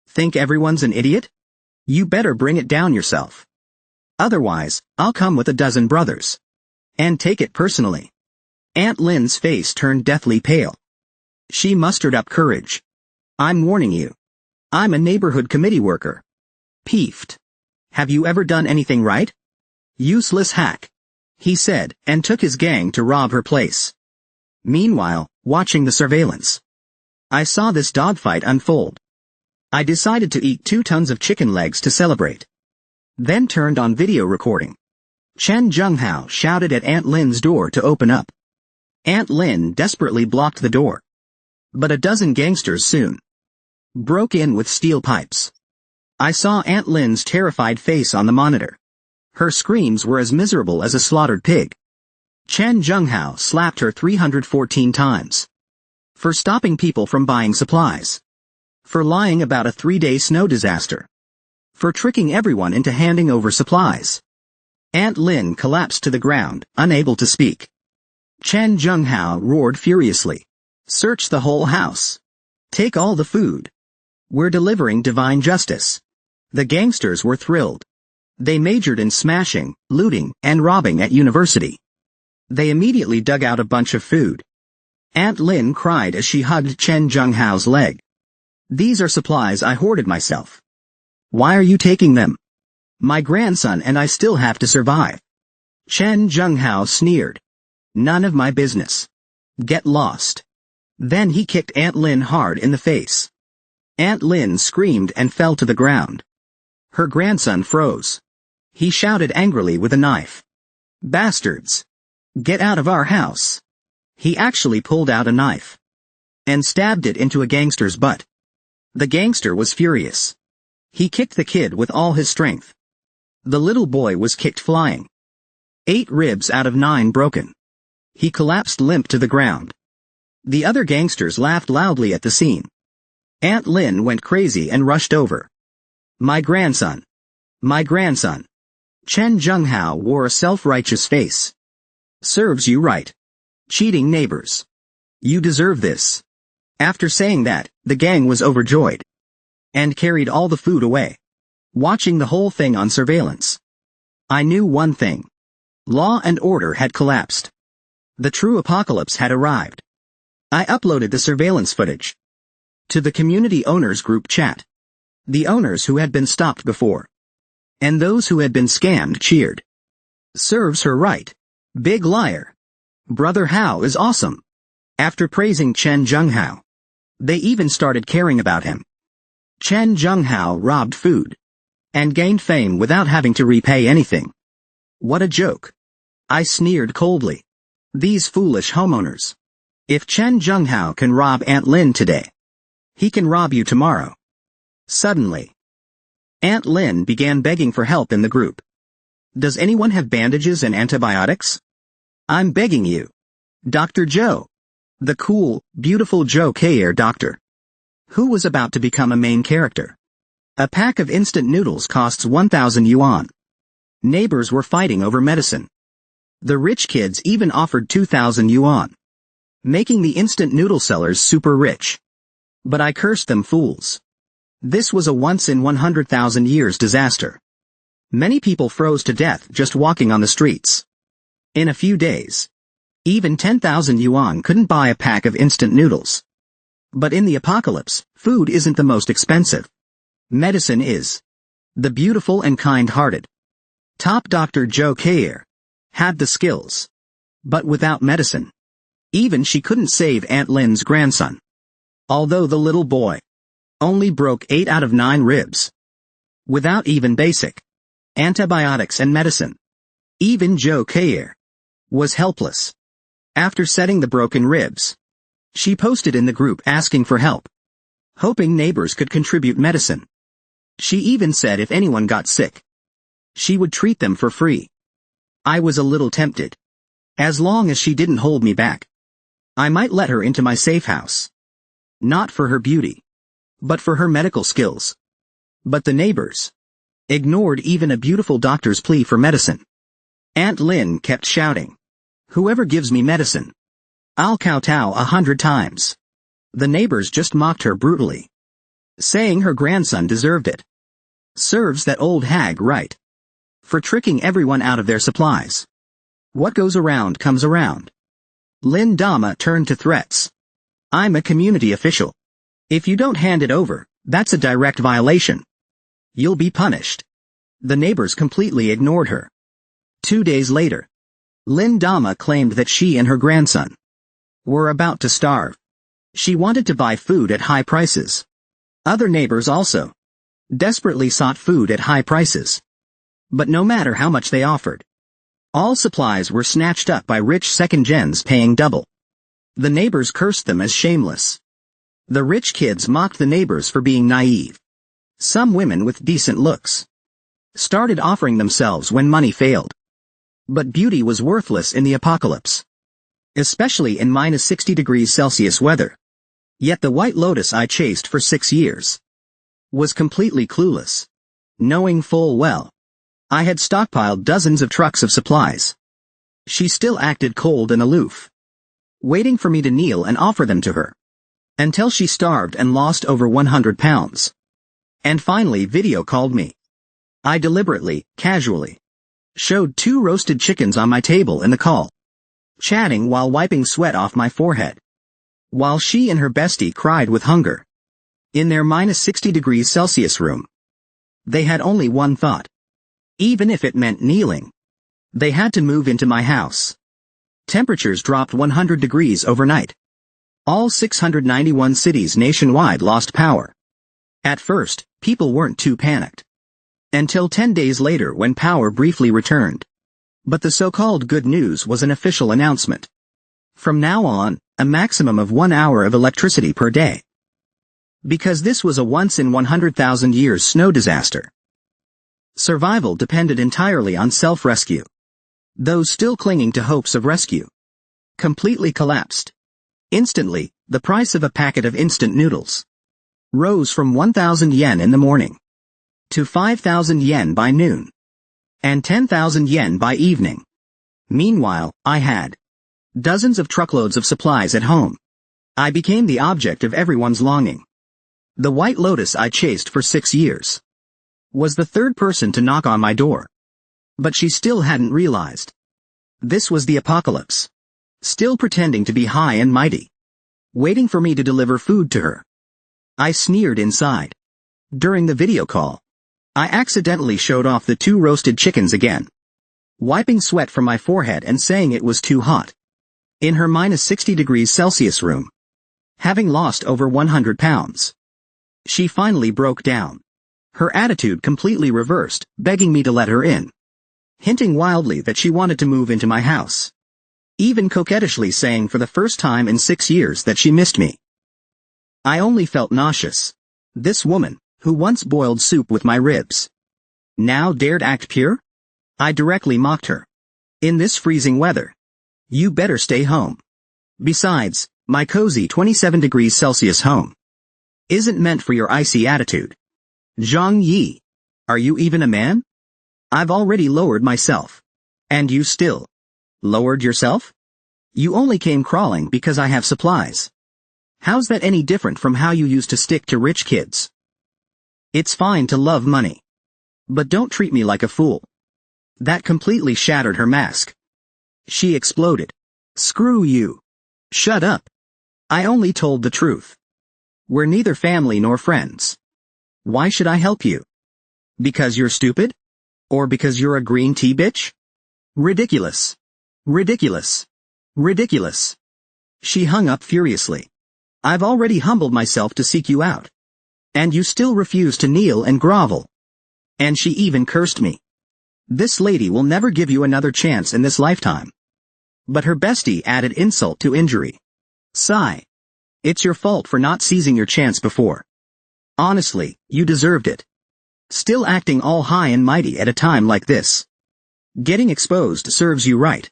Think everyone's an idiot? You better bring it down yourself. Otherwise, I'll come with a dozen brothers. And take it personally. Aunt Lynn's face turned deathly pale. She mustered up courage. I'm warning you. I'm a neighborhood committee worker. Peeved. Have you ever done anything right? Useless hack. He said, and took his gang to rob her place. Meanwhile, watching the surveillance, I saw this dogfight unfold. I decided to eat 2 tons of chicken legs to celebrate. Then turned on video recording. Chen Junghao shouted at Aunt Lynn's door to open up. Aunt Lynn desperately blocked the door. But a dozen gangsters soon broke in with steel pipes. I saw Aunt Lynn's terrified face on the monitor. Her screams were as miserable as a slaughtered pig. Chen Junghao slapped her 314 times. For stopping people from buying supplies. For lying about a 3-day snow disaster. For tricking everyone into handing over supplies. Aunt Lynn collapsed to the ground, unable to speak. Chen Junghao roared furiously. Search the whole house. Take all the food. We're delivering divine justice. The gangsters were thrilled. They majored in smashing, looting, and robbing at university. They immediately dug out a bunch of food. Aunt Lynn cried as she hugged Chen Junghao's leg. These are supplies I hoarded myself. Why are you taking them? My grandson and I still have to survive. Chen Junghao sneered. None of my business. Get lost. Then he kicked Aunt Lynn hard in the face. Aunt Lynn screamed and fell to the ground. Her grandson froze. He shouted angrily with a knife. Bastards! Get out of our house! He actually pulled out a knife and stabbed it into a gangster's butt. The gangster was furious. He kicked the kid with all his strength. The little boy was kicked flying. 8 ribs out of 9 broken. He collapsed limp to the ground. The other gangsters laughed loudly at the scene. Aunt Lynn went crazy and rushed over. My grandson. My grandson. Chen Junghao wore a self-righteous face. Serves you right. Cheating neighbors. You deserve this. After saying that, the gang was overjoyed. And carried all the food away. Watching the whole thing on surveillance. I knew one thing. Law and order had collapsed. The true apocalypse had arrived. I uploaded the surveillance footage to the community owners group chat. The owners who had been stopped before. And those who had been scammed cheered. Serves her right. Big liar. Brother Hao is awesome. After praising Chen Junghao, they even started caring about him. Chen Junghao robbed food and gained fame without having to repay anything. What a joke. I sneered coldly. These foolish homeowners. If Chen Junghao can rob Aunt Lynn today, he can rob you tomorrow. Suddenly, Aunt Lynn began begging for help in the group. Does anyone have bandages and antibiotics? I'm begging you. Dr. Joe. The cool, beautiful Joe K-Air doctor. Who was about to become a main character. A pack of instant noodles costs 1,000 yuan. Neighbors were fighting over medicine. The rich kids even offered 2,000 yuan. Making the instant noodle sellers super rich. But I cursed them fools. This was a once-in-100,000 years disaster. Many people froze to death just walking on the streets. In a few days, even 10,000 yuan couldn't buy a pack of instant noodles. But in the apocalypse, food isn't the most expensive. Medicine is. The beautiful and kind-hearted top Dr. Joe K-Air had the skills. But without medicine, even she couldn't save Aunt Lynn's grandson. Although the little boy only broke 8 out of 9 ribs. Without even basic antibiotics and medicine, even Joe K-Air was helpless. After setting the broken ribs, she posted in the group asking for help, hoping neighbors could contribute medicine. She even said if anyone got sick, she would treat them for free. I was a little tempted. As long as she didn't hold me back. I might let her into my safe house. Not for her beauty, but for her medical skills. But the neighbors ignored even a beautiful doctor's plea for medicine. Aunt Lin kept shouting, "Whoever gives me medicine, I'll kowtow 100 times." The neighbors just mocked her brutally, saying her grandson deserved it. Serves that old hag right for tricking everyone out of their supplies. What goes around comes around. Lin Dama turned to threats. "I'm a community official. If you don't hand it over, that's a direct violation. You'll be punished." The neighbors completely ignored her. 2 days later, Lin Dama claimed that she and her grandson were about to starve. She wanted to buy food at high prices. Other neighbors also desperately sought food at high prices. But no matter how much they offered, all supplies were snatched up by rich second gens paying double. The neighbors cursed them as shameless. The rich kids mocked the neighbors for being naive. Some women with decent looks started offering themselves when money failed. But beauty was worthless in the apocalypse, especially in -60°C weather. Yet the White Lotus I chased for 6 years was completely clueless, knowing full well I had stockpiled dozens of trucks of supplies. She still acted cold and aloof, waiting for me to kneel and offer them to her, until she starved and lost over 100 pounds. And finally video called me. I deliberately, casually, showed 2 roasted chickens on my table in the call, chatting while wiping sweat off my forehead, while she and her bestie cried with hunger. In their -60°C room, they had only one thought. Even if it meant kneeling, they had to move into my house. Temperatures dropped 100 degrees overnight. All 691 cities nationwide lost power. At first, people weren't too panicked, until 10 days later when power briefly returned. But the so-called good news was an official announcement. From now on, a maximum of 1 hour of electricity per day. Because this was a once-in-100,000 years snow disaster. Survival depended entirely on self-rescue. Those still clinging to hopes of rescue completely collapsed. Instantly, the price of a packet of instant noodles rose from 1,000 yen in the morning to 5,000 yen by noon, and 10,000 yen by evening. Meanwhile, I had dozens of truckloads of supplies at home. I became the object of everyone's longing. The White Lotus I chased for 6 years was the third person to knock on my door. But she still hadn't realized. This was the apocalypse. Still pretending to be high and mighty, waiting for me to deliver food to her. I sneered inside. During the video call, I accidentally showed off the 2 roasted chickens again, wiping sweat from my forehead and saying it was too hot. In her -60°C room, having lost over 100 pounds, she finally broke down. Her attitude completely reversed, begging me to let her in, hinting wildly that she wanted to move into my house, even coquettishly saying for the first time in 6 years that she missed me. I only felt nauseous. This woman, who once boiled soup with my ribs, now dared act pure? I directly mocked her. In this freezing weather, you better stay home. Besides, my cozy 27°C home isn't meant for your icy attitude. Zhang Yi, are you even a man? I've already lowered myself. And you still lowered yourself? You only came crawling because I have supplies. How's that any different from how you used to stick to rich kids? It's fine to love money, but don't treat me like a fool. That completely shattered her mask. She exploded. Screw you. Shut up. I only told the truth. We're neither family nor friends. Why should I help you? Because you're stupid? Or because you're a green tea bitch? Ridiculous. Ridiculous. Ridiculous. She hung up furiously. I've already humbled myself to seek you out. And you still refuse to kneel and grovel. And she even cursed me. This lady will never give you another chance in this lifetime. But her bestie added insult to injury. Sigh. It's your fault for not seizing your chance before. Honestly, you deserved it. Still acting all high and mighty at a time like this. Getting exposed serves you right.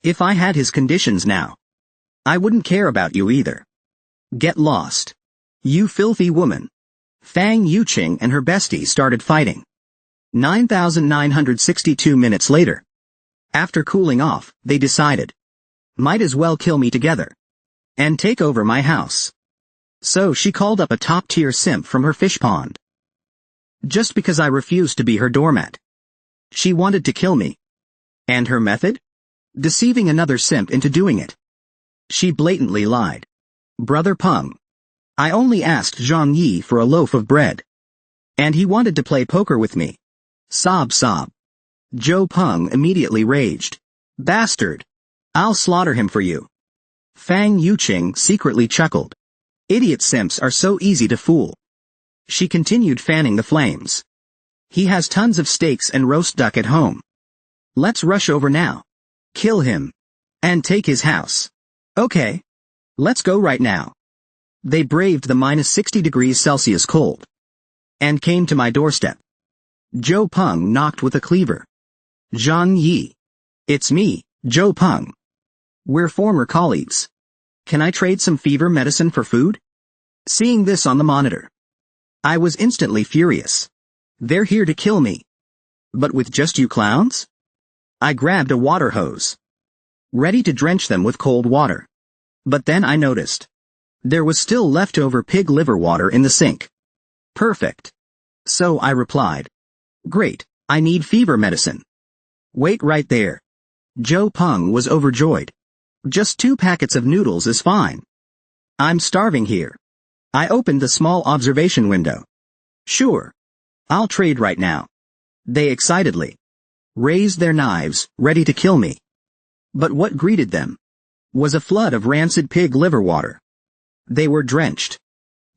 If I had his conditions now, I wouldn't care about you either. Get lost. You filthy woman. Fang Yuqing and her bestie started fighting. 9,962 minutes later. After cooling off, they decided. Might as well kill me together. And take over my house. So she called up a top-tier simp from her fish pond. Just because I refused to be her doormat. She wanted to kill me. And her method? Deceiving another simp into doing it. She blatantly lied. Brother Peng. I only asked Zhang Yi for a loaf of bread. And he wanted to play poker with me. Sob sob. Zhou Peng immediately raged. Bastard. I'll slaughter him for you. Fang Yuqing secretly chuckled. Idiot simps are so easy to fool. She continued fanning the flames. He has tons of steaks and roast duck at home. Let's rush over now. Kill him. And take his house. Okay. Let's go right now. They braved the minus 60 degrees Celsius cold. And came to my doorstep. Zhou Peng knocked with a cleaver. Zhang Yi. It's me, Zhou Peng. We're former colleagues. Can I trade some fever medicine for food? Seeing this on the monitor, I was instantly furious. They're here to kill me. But with just you clowns? I grabbed a water hose. Ready to drench them with cold water. But then I noticed. There was still leftover pig liver water in the sink. Perfect. So I replied. Great, I need fever medicine. Wait right there. Zhou Peng was overjoyed. Just 2 packets of noodles is fine. I'm starving here. I opened the small observation window. Sure. I'll trade right now. They excitedly raised their knives, ready to kill me. But what greeted them was a flood of rancid pig liver water. They were drenched,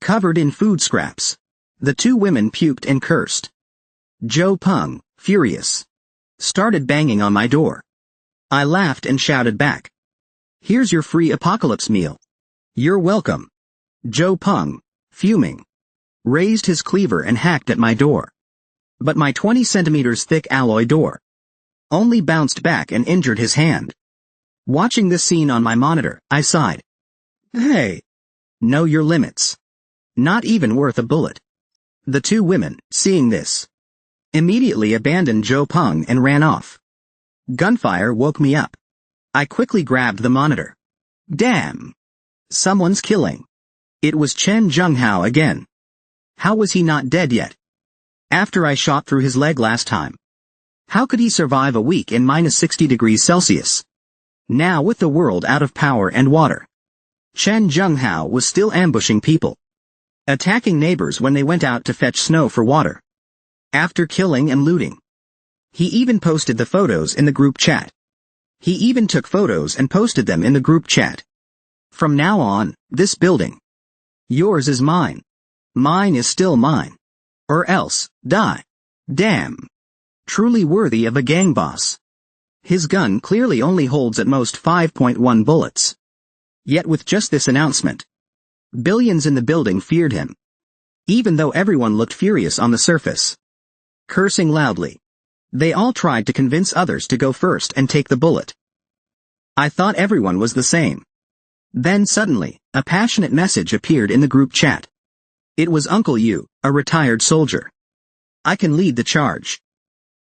covered in food scraps. The 2 women puked and cursed. Zhou Peng, furious, started banging on my door. I laughed and shouted back. Here's your free apocalypse meal. You're welcome. Zhou Peng, fuming, raised his cleaver and hacked at my door. But my 20 centimeters thick alloy door only bounced back and injured his hand. Watching this scene on my monitor, I sighed. Hey. Know your limits. Not even worth a bullet. The 2 women, seeing this, immediately abandoned Zhou Peng and ran off. Gunfire woke me up. I quickly grabbed the monitor. Damn. Someone's killing. It was Chen Zhenghao again. How was he not dead yet? After I shot through his leg last time. How could he survive a week in minus 60 degrees Celsius? Now with the world out of power and water. Chen Zhenghao was still ambushing people. Attacking neighbors when they went out to fetch snow for water. After killing and looting. He even posted the photos in the group chat. He even took photos and posted them in the group chat. From now on, this building. Yours is mine. Mine is still mine. Or else, die. Damn. Truly worthy of a gang boss. His gun clearly only holds at most 5.1 bullets. Yet with just this announcement, billions in the building feared him. Even though everyone looked furious on the surface. Cursing loudly. They all tried to convince others to go first and take the bullet. I thought everyone was the same. Then suddenly, a passionate message appeared in the group chat. It was Uncle Yu, a retired soldier. I can lead the charge.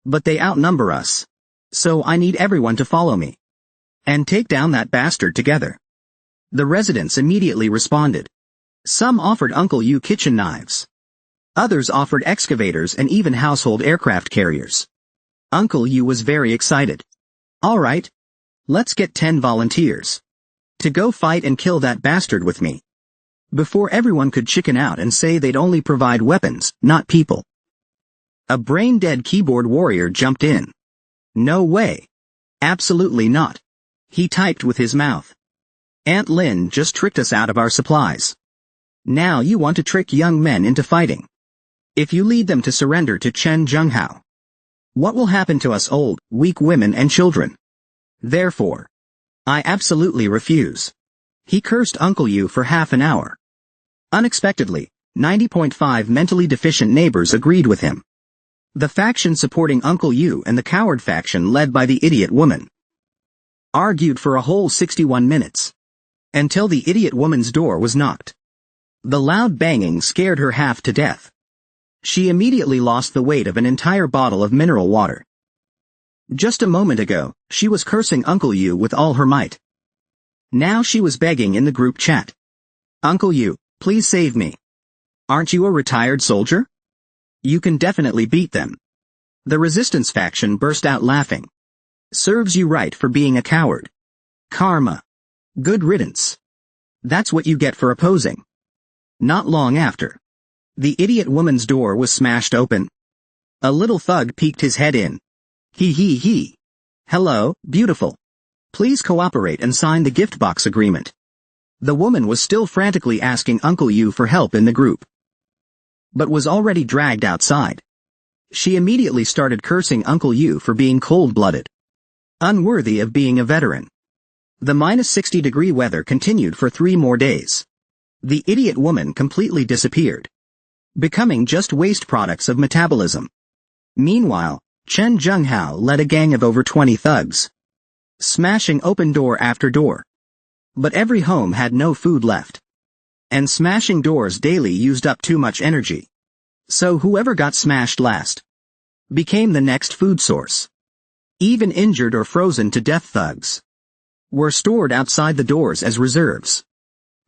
But they outnumber us. So I need everyone to follow me. And take down that bastard together. The residents immediately responded. Some offered Uncle Yu kitchen knives. Others offered excavators and even household aircraft carriers. Uncle Yu was very excited. All right. Let's get 10 volunteers. To go fight and kill that bastard with me. Before everyone could chicken out and say they'd only provide weapons, not people. A brain-dead keyboard warrior jumped in. No way. Absolutely not. He typed with his mouth. Aunt Lin just tricked us out of our supplies. Now you want to trick young men into fighting. If you lead them to surrender to Chen Zhenghao, what will happen to us old, weak women and children? Therefore, I absolutely refuse. He cursed Uncle Yu for half an hour. Unexpectedly, 90.5 mentally deficient neighbors agreed with him. The faction supporting Uncle Yu and the coward faction led by the idiot woman argued for a whole 61 minutes. until the idiot woman's door was knocked. The loud banging scared her half to death. She immediately lost the weight of an entire bottle of mineral water. Just a moment ago, she was cursing Uncle Yu with all her might. Now she was begging in the group chat. Uncle Yu, please save me. Aren't you a retired soldier? You can definitely beat them. The resistance faction burst out laughing. Serves you right for being a coward. Karma. Good riddance. That's what you get for opposing. Not long after, the idiot woman's door was smashed open. A little thug peeked his head in. He. Hello, beautiful. Please cooperate and sign the gift box agreement. The woman was still frantically asking Uncle Yu for help in the group, but was already dragged outside. She immediately started cursing Uncle Yu for being cold-blooded, unworthy of being a veteran. The -60-degree weather continued for 3 more days. The idiot woman completely disappeared, becoming just waste products of metabolism. Meanwhile, Chen Zhenghao led a gang of over 20 thugs, smashing open door after door. But every home had no food left, and smashing doors daily used up too much energy. So whoever got smashed last became the next food source. Even injured or frozen to death thugs were stored outside the doors as reserves.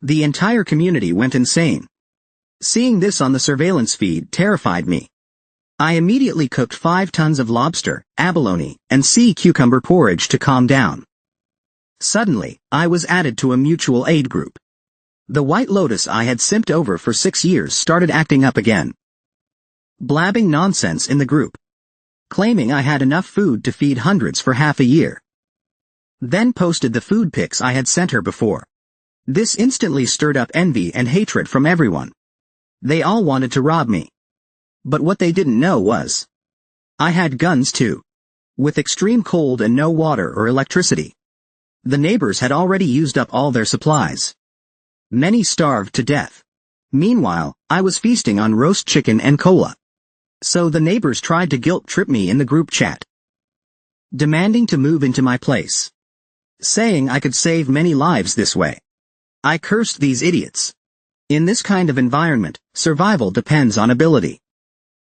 The entire community went insane. Seeing this on the surveillance feed terrified me. I immediately cooked 5 tons of lobster, abalone, and sea cucumber porridge to calm down. Suddenly, I was added to a mutual aid group. The White Lotus I had simped over for 6 years started acting up again, blabbing nonsense in the group, claiming I had enough food to feed hundreds for half a year. Then posted the food pics I had sent her before. This instantly stirred up envy and hatred from everyone. They all wanted to rob me. But what they didn't know was, I had guns too. With extreme cold and no water or electricity, the neighbors had already used up all their supplies. Many starved to death. Meanwhile, I was feasting on roast chicken and cola. So the neighbors tried to guilt-trip me in the group chat, demanding to move into my place, saying I could save many lives this way. I cursed these idiots. In this kind of environment, survival depends on ability.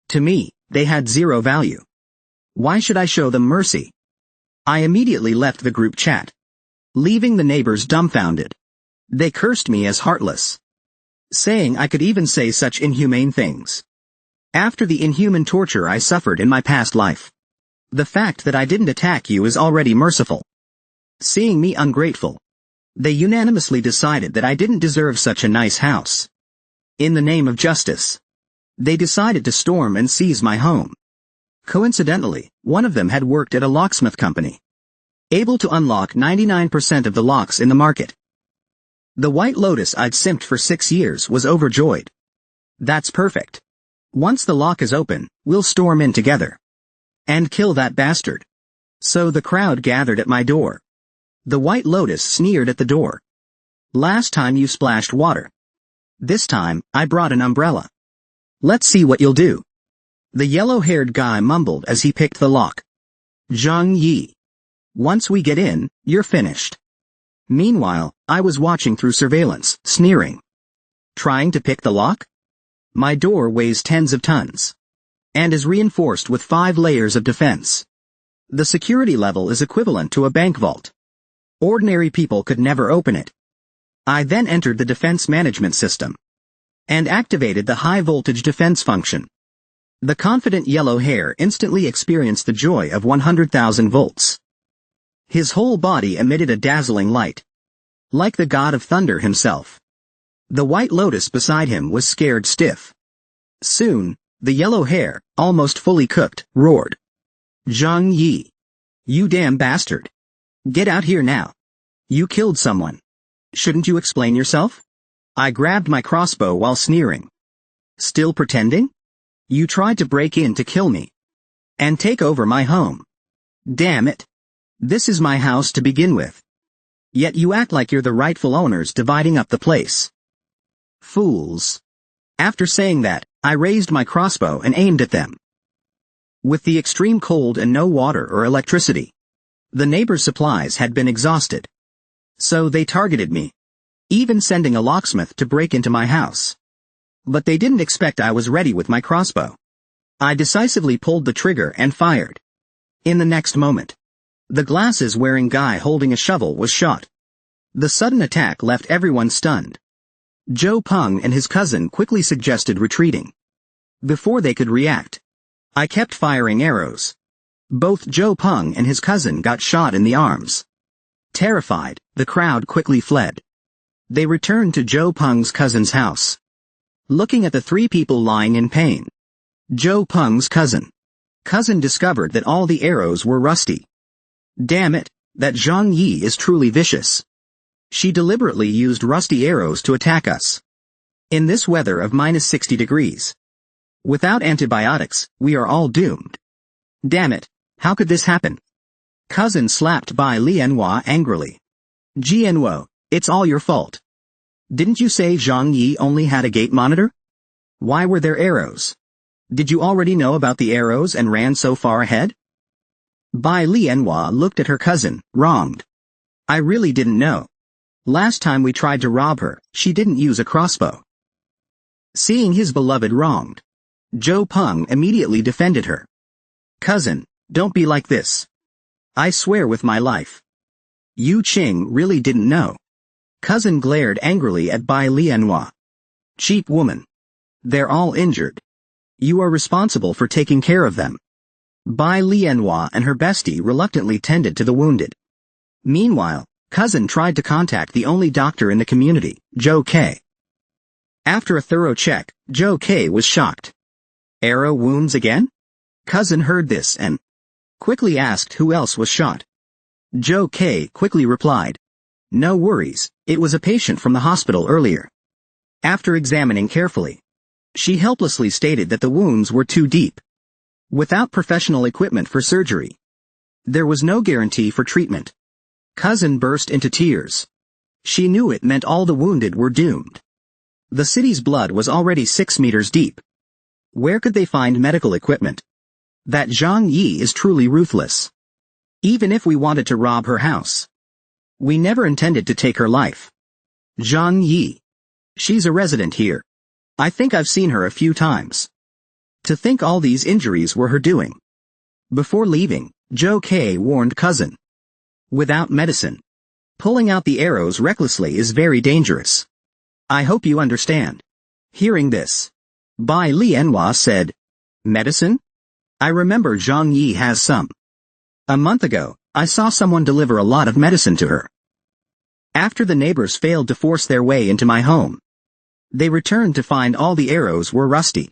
To me, they had 0 value. Why should I show them mercy? I immediately left the group chat, leaving the neighbors dumbfounded. They cursed me as heartless, saying I could even say such inhumane things. After the inhuman torture I suffered in my past life, the fact that I didn't attack you is already merciful. Seeing me ungrateful, they unanimously decided that I didn't deserve such a nice house. In the name of justice, they decided to storm and seize my home. Coincidentally, one of them had worked at a locksmith company, able to unlock 99% of the locks in the market. The White Lotus I'd simped for 6 years was overjoyed. That's perfect. Once the lock is open, we'll storm in together and kill that bastard. So the crowd gathered at my door. The White Lotus sneered at the door. Last time you splashed water. This time, I brought an umbrella. Let's see what you'll do. The yellow-haired guy mumbled as he picked the lock. Zhang Yi. Once we get in, you're finished. Meanwhile, I was watching through surveillance, sneering. Trying to pick the lock? My door weighs tens of tons, and is reinforced with 5 layers of defense. The security level is equivalent to a bank vault. Ordinary people could never open it. I then entered the defense management system and activated the high-voltage defense function. The confident yellow hair instantly experienced the joy of 100,000 volts. His whole body emitted a dazzling light, like the god of thunder himself. The White Lotus beside him was scared stiff. Soon, the yellow hair, almost fully cooked, roared. Zhang Yi. You damn bastard. Get out here now. You killed someone. Shouldn't you explain yourself? I grabbed my crossbow while sneering. Still pretending? You tried to break in to kill me and take over my home. Damn it. This is my house to begin with. Yet you act like you're the rightful owners dividing up the place. Fools. After saying that, I raised my crossbow and aimed at them. With the extreme cold and no water or electricity, the neighbors' supplies had been exhausted. So they targeted me. even sending a locksmith to break into my house. But they didn't expect I was ready with my crossbow. I decisively pulled the trigger and fired. In the next moment, the glasses-wearing guy holding a shovel was shot. The sudden attack left everyone stunned. Joe Peng and his cousin quickly suggested retreating. Before they could react, I kept firing arrows. Both Joe Peng and his cousin got shot in the arms. Terrified, the crowd quickly fled. They returned to Joe Peng's cousin's house. Looking at the three people lying in pain, Joe Peng's cousin discovered that all the arrows were rusty. Damn it, that Zhang Yi is truly vicious. She deliberately used rusty arrows to attack us. In this weather of -60 degrees. Without antibiotics, we are all doomed. Damn it, how could this happen? Cousin slapped Bai Lianhua angrily. Jianwo, it's all your fault. Didn't you say Zhang Yi only had a gate monitor? Why were there arrows? Did you already know about the arrows and ran so far ahead? Bai Lianhua looked at her cousin, wronged. I really didn't know. Last time we tried to rob her, she didn't use a crossbow. Seeing his beloved wronged, Joe Peng immediately defended her. Cousin, don't be like this. I swear with my life. Yu Qing really didn't know. Cousin glared angrily at Bai Lianhua. Cheap woman. They're all injured. You are responsible for taking care of them. Bai Lianhua and her bestie reluctantly tended to the wounded. Meanwhile, cousin tried to contact the only doctor in the community, Joe K. After a thorough check, Joe K was shocked. Arrow wounds again? Cousin heard this and quickly asked who else was shot. Joe K quickly replied, no worries, it was a patient from the hospital earlier. After examining carefully, she helplessly stated that the wounds were too deep. Without professional equipment for surgery, there was no guarantee for treatment. Cousin burst into tears. She knew it meant all the wounded were doomed. The city's blood was already 6 meters deep. Where could they find medical equipment? That Zhang Yi is truly ruthless. Even if we wanted to rob her house, we never intended to take her life. Zhang Yi. She's a resident here. I think I've seen her a few times. To think all these injuries were her doing. Before leaving, Joe K warned cousin. Without medicine, pulling out the arrows recklessly is very dangerous. I hope you understand. Hearing this, Bai Lianhua said, medicine? I remember Zhang Yi has some. A month ago, I saw someone deliver a lot of medicine to her. After the neighbors failed to force their way into my home, they returned to find all the arrows were rusty.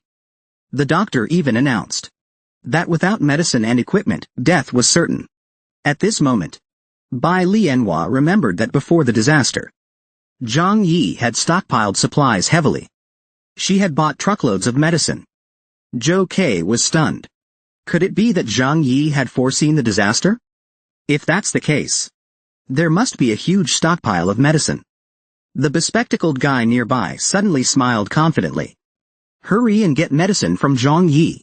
The doctor even announced that without medicine and equipment, death was certain. At this moment, Bai Lianhua remembered that before the disaster, Zhang Yi had stockpiled supplies heavily. She had bought truckloads of medicine. Joe K was stunned. Could it be that Zhang Yi had foreseen the disaster? If that's the case, there must be a huge stockpile of medicine. The bespectacled guy nearby suddenly smiled confidently. Hurry and get medicine from Zhang Yi.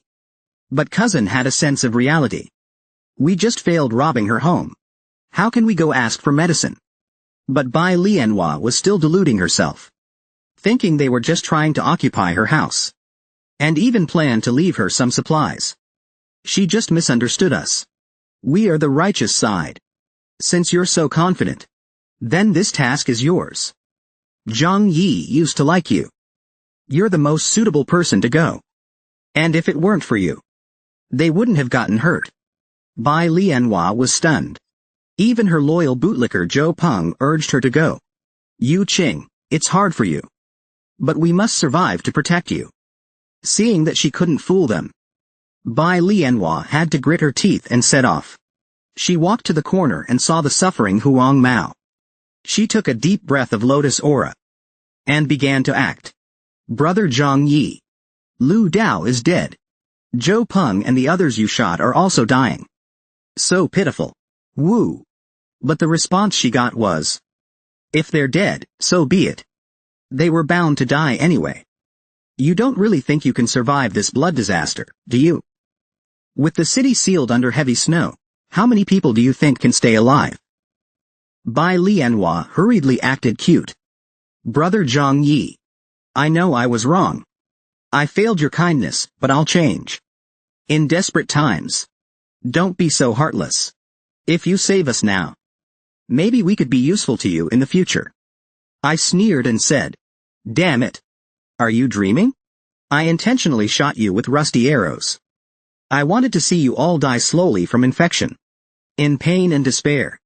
But cousin had a sense of reality. We just failed robbing her home. How can we go ask for medicine? But Bai Lianhua was still deluding herself, thinking they were just trying to occupy her house, and even planned to leave her some supplies. She just misunderstood us. We are the righteous side. Since you're so confident, then this task is yours. Zhang Yi used to like you. You're the most suitable person to go. And if it weren't for you, they wouldn't have gotten hurt. Bai Lianhua was stunned. Even her loyal bootlicker Joe Peng urged her to go. Yu Qing, it's hard for you. But we must survive to protect you. Seeing that she couldn't fool them, Bai Lianhua had to grit her teeth and set off. She walked to the corner and saw the suffering Huang Mao. She took a deep breath of lotus aura and began to act. Brother Zhang Yi. Lu Dao is dead. Joe Peng and the others you shot are also dying. So pitiful. Woo. But the response she got was, if they're dead, so be it. They were bound to die anyway. You don't really think you can survive this blood disaster, do you? With the city sealed under heavy snow, how many people do you think can stay alive? Bai Lianhua hurriedly acted cute. Brother Zhang Yi. I know I was wrong. I failed your kindness, but I'll change. In desperate times. Don't be so heartless. If you save us now, maybe we could be useful to you in the future. I sneered and said, damn it. Are you dreaming? I intentionally shot you with rusty arrows. I wanted to see you all die slowly from infection. In pain and despair.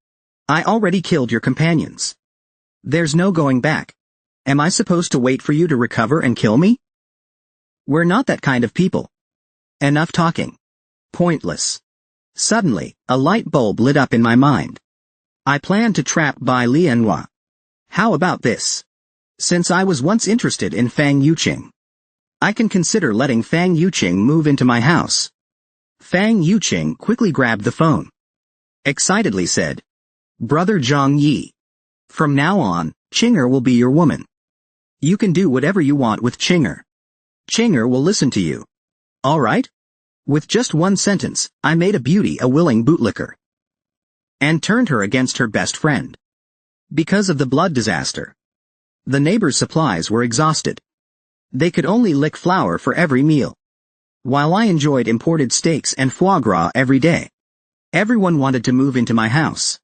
I already killed your companions. There's no going back. Am I supposed to wait for you to recover and kill me? We're not that kind of people. Enough talking. Pointless. Suddenly, a light bulb lit up in my mind. I planned to trap Bai Lianhua. How about this? Since I was once interested in Fang Yuqing, I can consider letting Fang Yuqing move into my house. Fang Yuqing quickly grabbed the phone. Excitedly said, Brother Zhang Yi. From now on, Chinger will be your woman. You can do whatever you want with Chinger. Chinger will listen to you. All right? With just one sentence, I made a beauty a willing bootlicker. And turned her against her best friend. Because of the blood disaster. The neighbors' supplies were exhausted. They could only lick flour for every meal. While I enjoyed imported steaks and foie gras every day. Everyone wanted to move into my house.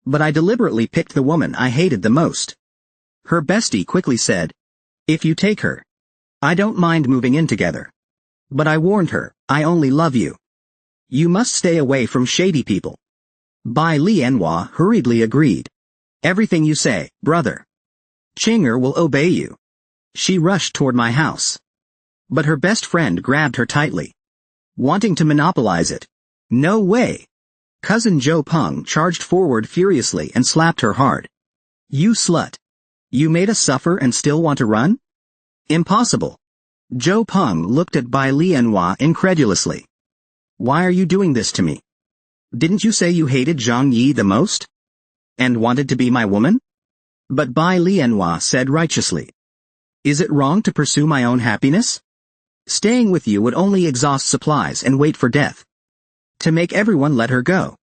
But I deliberately picked the woman I hated the most. Her bestie quickly said, if you take her, I don't mind moving in together. But I warned her, I only love you. You must stay away from shady people. Bai Lianhua hurriedly agreed. Everything you say, brother. Chinger will obey you. She rushed toward my house. But her best friend grabbed her tightly. Wanting to monopolize it. No way. Cousin Zhou Peng charged forward furiously and slapped her hard. You slut. You made us suffer and still want to run? Impossible. Zhou Peng looked at Bai Lianhua incredulously. Why are you doing this to me? Didn't you say you hated Zhang Yi the most? And wanted to be my woman? But Bai Lianhua said righteously. Is it wrong to pursue my own happiness? Staying with you would only exhaust supplies and wait for death. To make everyone let her go.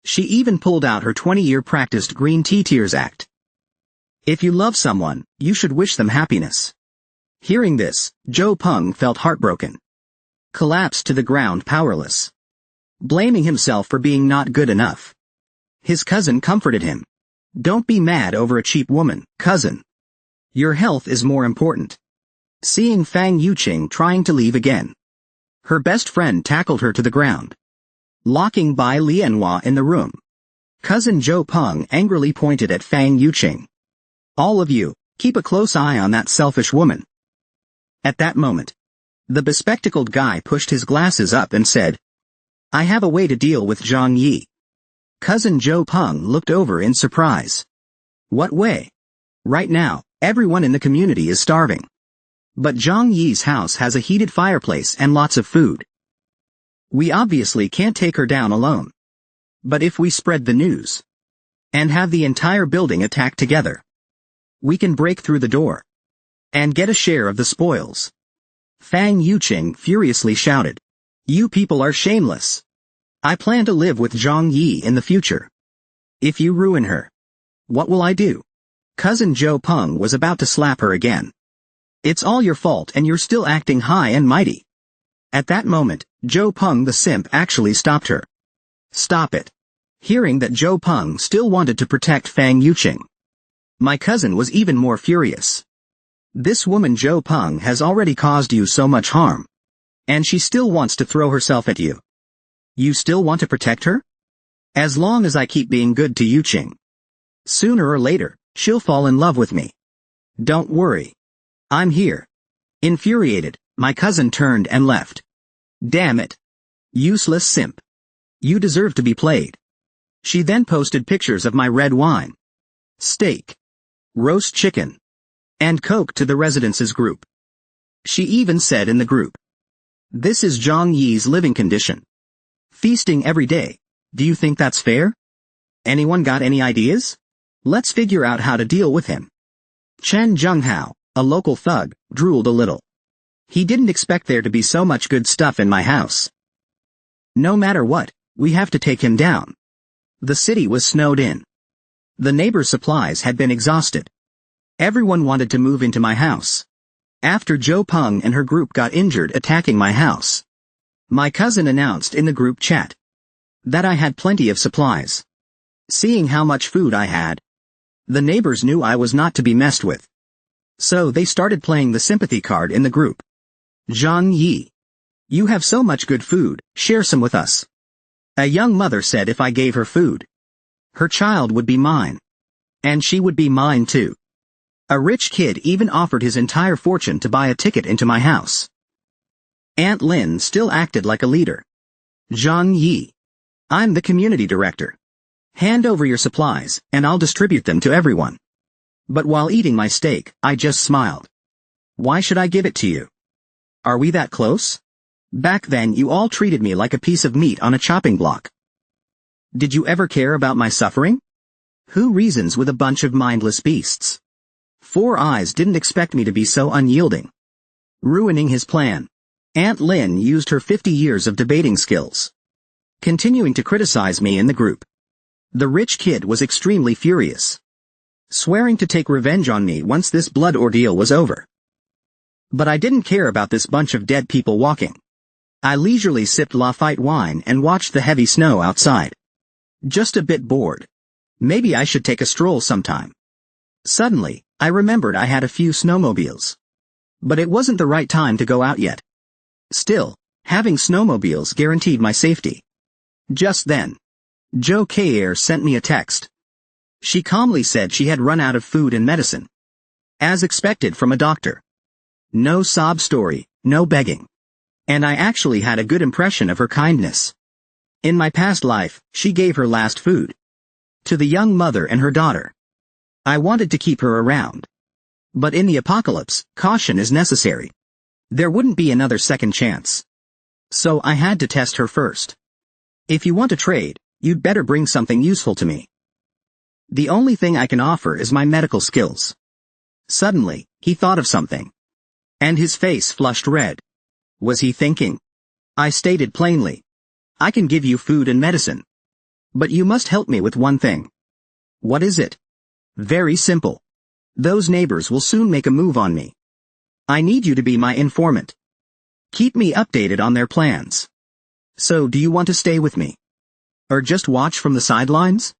She even pulled out her 20-year practiced green tea tears act. If you love someone, you should wish them happiness. Hearing this, Zhou Peng felt heartbroken. Collapsed to the ground powerless. Blaming himself for being not good enough. His cousin comforted him. Don't be mad over a cheap woman, cousin. Your health is more important. Seeing Fang Yuqing trying to leave again. Her best friend tackled her to the ground. Locking Bai Lianhua in the room. Cousin Zhou Peng angrily pointed at Fang Yuqing. All of you, keep a close eye on that selfish woman. At that moment, the bespectacled guy pushed his glasses up and said, I have a way to deal with Zhang Yi. Cousin Zhou Peng looked over in surprise. What way? Right now, everyone in the community is starving. But Zhang Yi's house has a heated fireplace and lots of food. We obviously can't take her down alone. But if we spread the news and have the entire building attack together, we can break through the door and get a share of the spoils. Fang Yuqing furiously shouted. You people are shameless. I plan to live with Zhang Yi in the future. If you ruin her, what will I do? Cousin Zhou Peng was about to slap her again. It's all your fault and you're still acting high and mighty. At that moment, Zhou Peng the simp actually stopped her. Stop it. Hearing that Zhou Peng still wanted to protect Fang Yuqing. My cousin was even more furious. This woman Zhou Peng has already caused you so much harm. And she still wants to throw herself at you. You still want to protect her? As long as I keep being good to Yuqing. Sooner or later, she'll fall in love with me. Don't worry. I'm here. Infuriated, my cousin turned and left. Damn it. Useless simp. You deserve to be played. She then posted pictures of my red wine, steak, roast chicken, and Coke to the residences group. She even said in the group, this is Zhang Yi's living condition. Feasting every day. Do you think that's fair? Anyone got any ideas? Let's figure out how to deal with him. Chen Zhenghao, a local thug, drooled a little. He didn't expect there to be so much good stuff in my house. No matter what, we have to take him down. The city was snowed in. The neighbors' supplies had been exhausted. Everyone wanted to move into my house. After Jo Peng and her group got injured attacking my house, my cousin announced in the group chat that I had plenty of supplies. Seeing how much food I had, the neighbors knew I was not to be messed with. So they started playing the sympathy card in the group. Zhang Yi, you have so much good food, share some with us. A young mother said if I gave her food, her child would be mine. And she would be mine too. A rich kid even offered his entire fortune to buy a ticket into my house. Aunt Lin still acted like a leader. Zhang Yi, I'm the community director. Hand over your supplies, and I'll distribute them to everyone. But while eating my steak, I just smiled. Why should I give it to you? Are we that close? Back then you all treated me like a piece of meat on a chopping block. Did you ever care about my suffering? Who reasons with a bunch of mindless beasts? Four Eyes didn't expect me to be so unyielding. Ruining his plan. Aunt Lin used her 50 years of debating skills, continuing to criticize me in the group. The rich kid was extremely furious, swearing to take revenge on me once this blood ordeal was over. But I didn't care about this bunch of dead people walking. I leisurely sipped Lafite wine and watched the heavy snow outside. Just a bit bored. Maybe I should take a stroll sometime. Suddenly, I remembered I had a few snowmobiles. But it wasn't the right time to go out yet. Still, having snowmobiles guaranteed my safety. Just then, Jo Kair sent me a text. She calmly said she had run out of food and medicine. As expected from a doctor. No sob story, no begging. And I actually had a good impression of her kindness. In my past life, she gave her last food to the young mother and her daughter. I wanted to keep her around. But in the apocalypse, caution is necessary. There wouldn't be another second chance. So I had to test her first. If you want to trade, you'd better bring something useful to me. The only thing I can offer is my medical skills. Suddenly, he thought of something. And his face flushed red. Was he thinking? I stated plainly. I can give you food and medicine. But you must help me with one thing. What is it? Very simple. Those neighbors will soon make a move on me. I need you to be my informant. Keep me updated on their plans. So do you want to stay with me? Or just watch from the sidelines?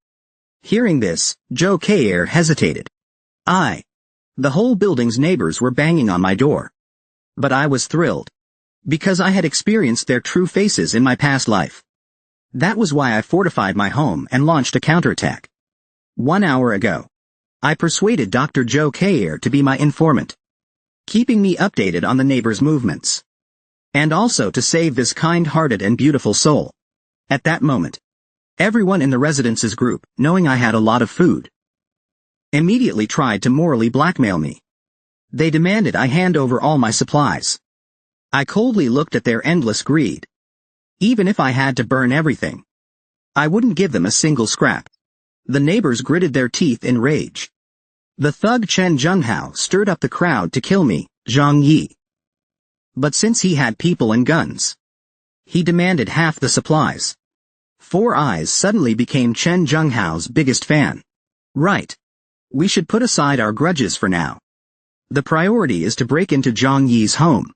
Hearing this, Jo Kair hesitated. The whole building's neighbors were banging on my door. But I was thrilled. Because I had experienced their true faces in my past life. That was why I fortified my home and launched a counterattack. 1 hour ago, I persuaded Dr. Jo Kair to be my informant, keeping me updated on the neighbors' movements. And also to save this kind-hearted and beautiful soul. At that moment, everyone in the residence's group, knowing I had a lot of food, immediately tried to morally blackmail me. They demanded I hand over all my supplies. I coldly looked at their endless greed. Even if I had to burn everything, I wouldn't give them a single scrap. The neighbors gritted their teeth in rage. The thug Chen Zhenghao stirred up the crowd to kill me, Zhang Yi. But since he had people and guns, he demanded half the supplies. Four Eyes suddenly became Chen Zhenghao's biggest fan. Right. We should put aside our grudges for now. The priority is to break into Zhang Yi's home.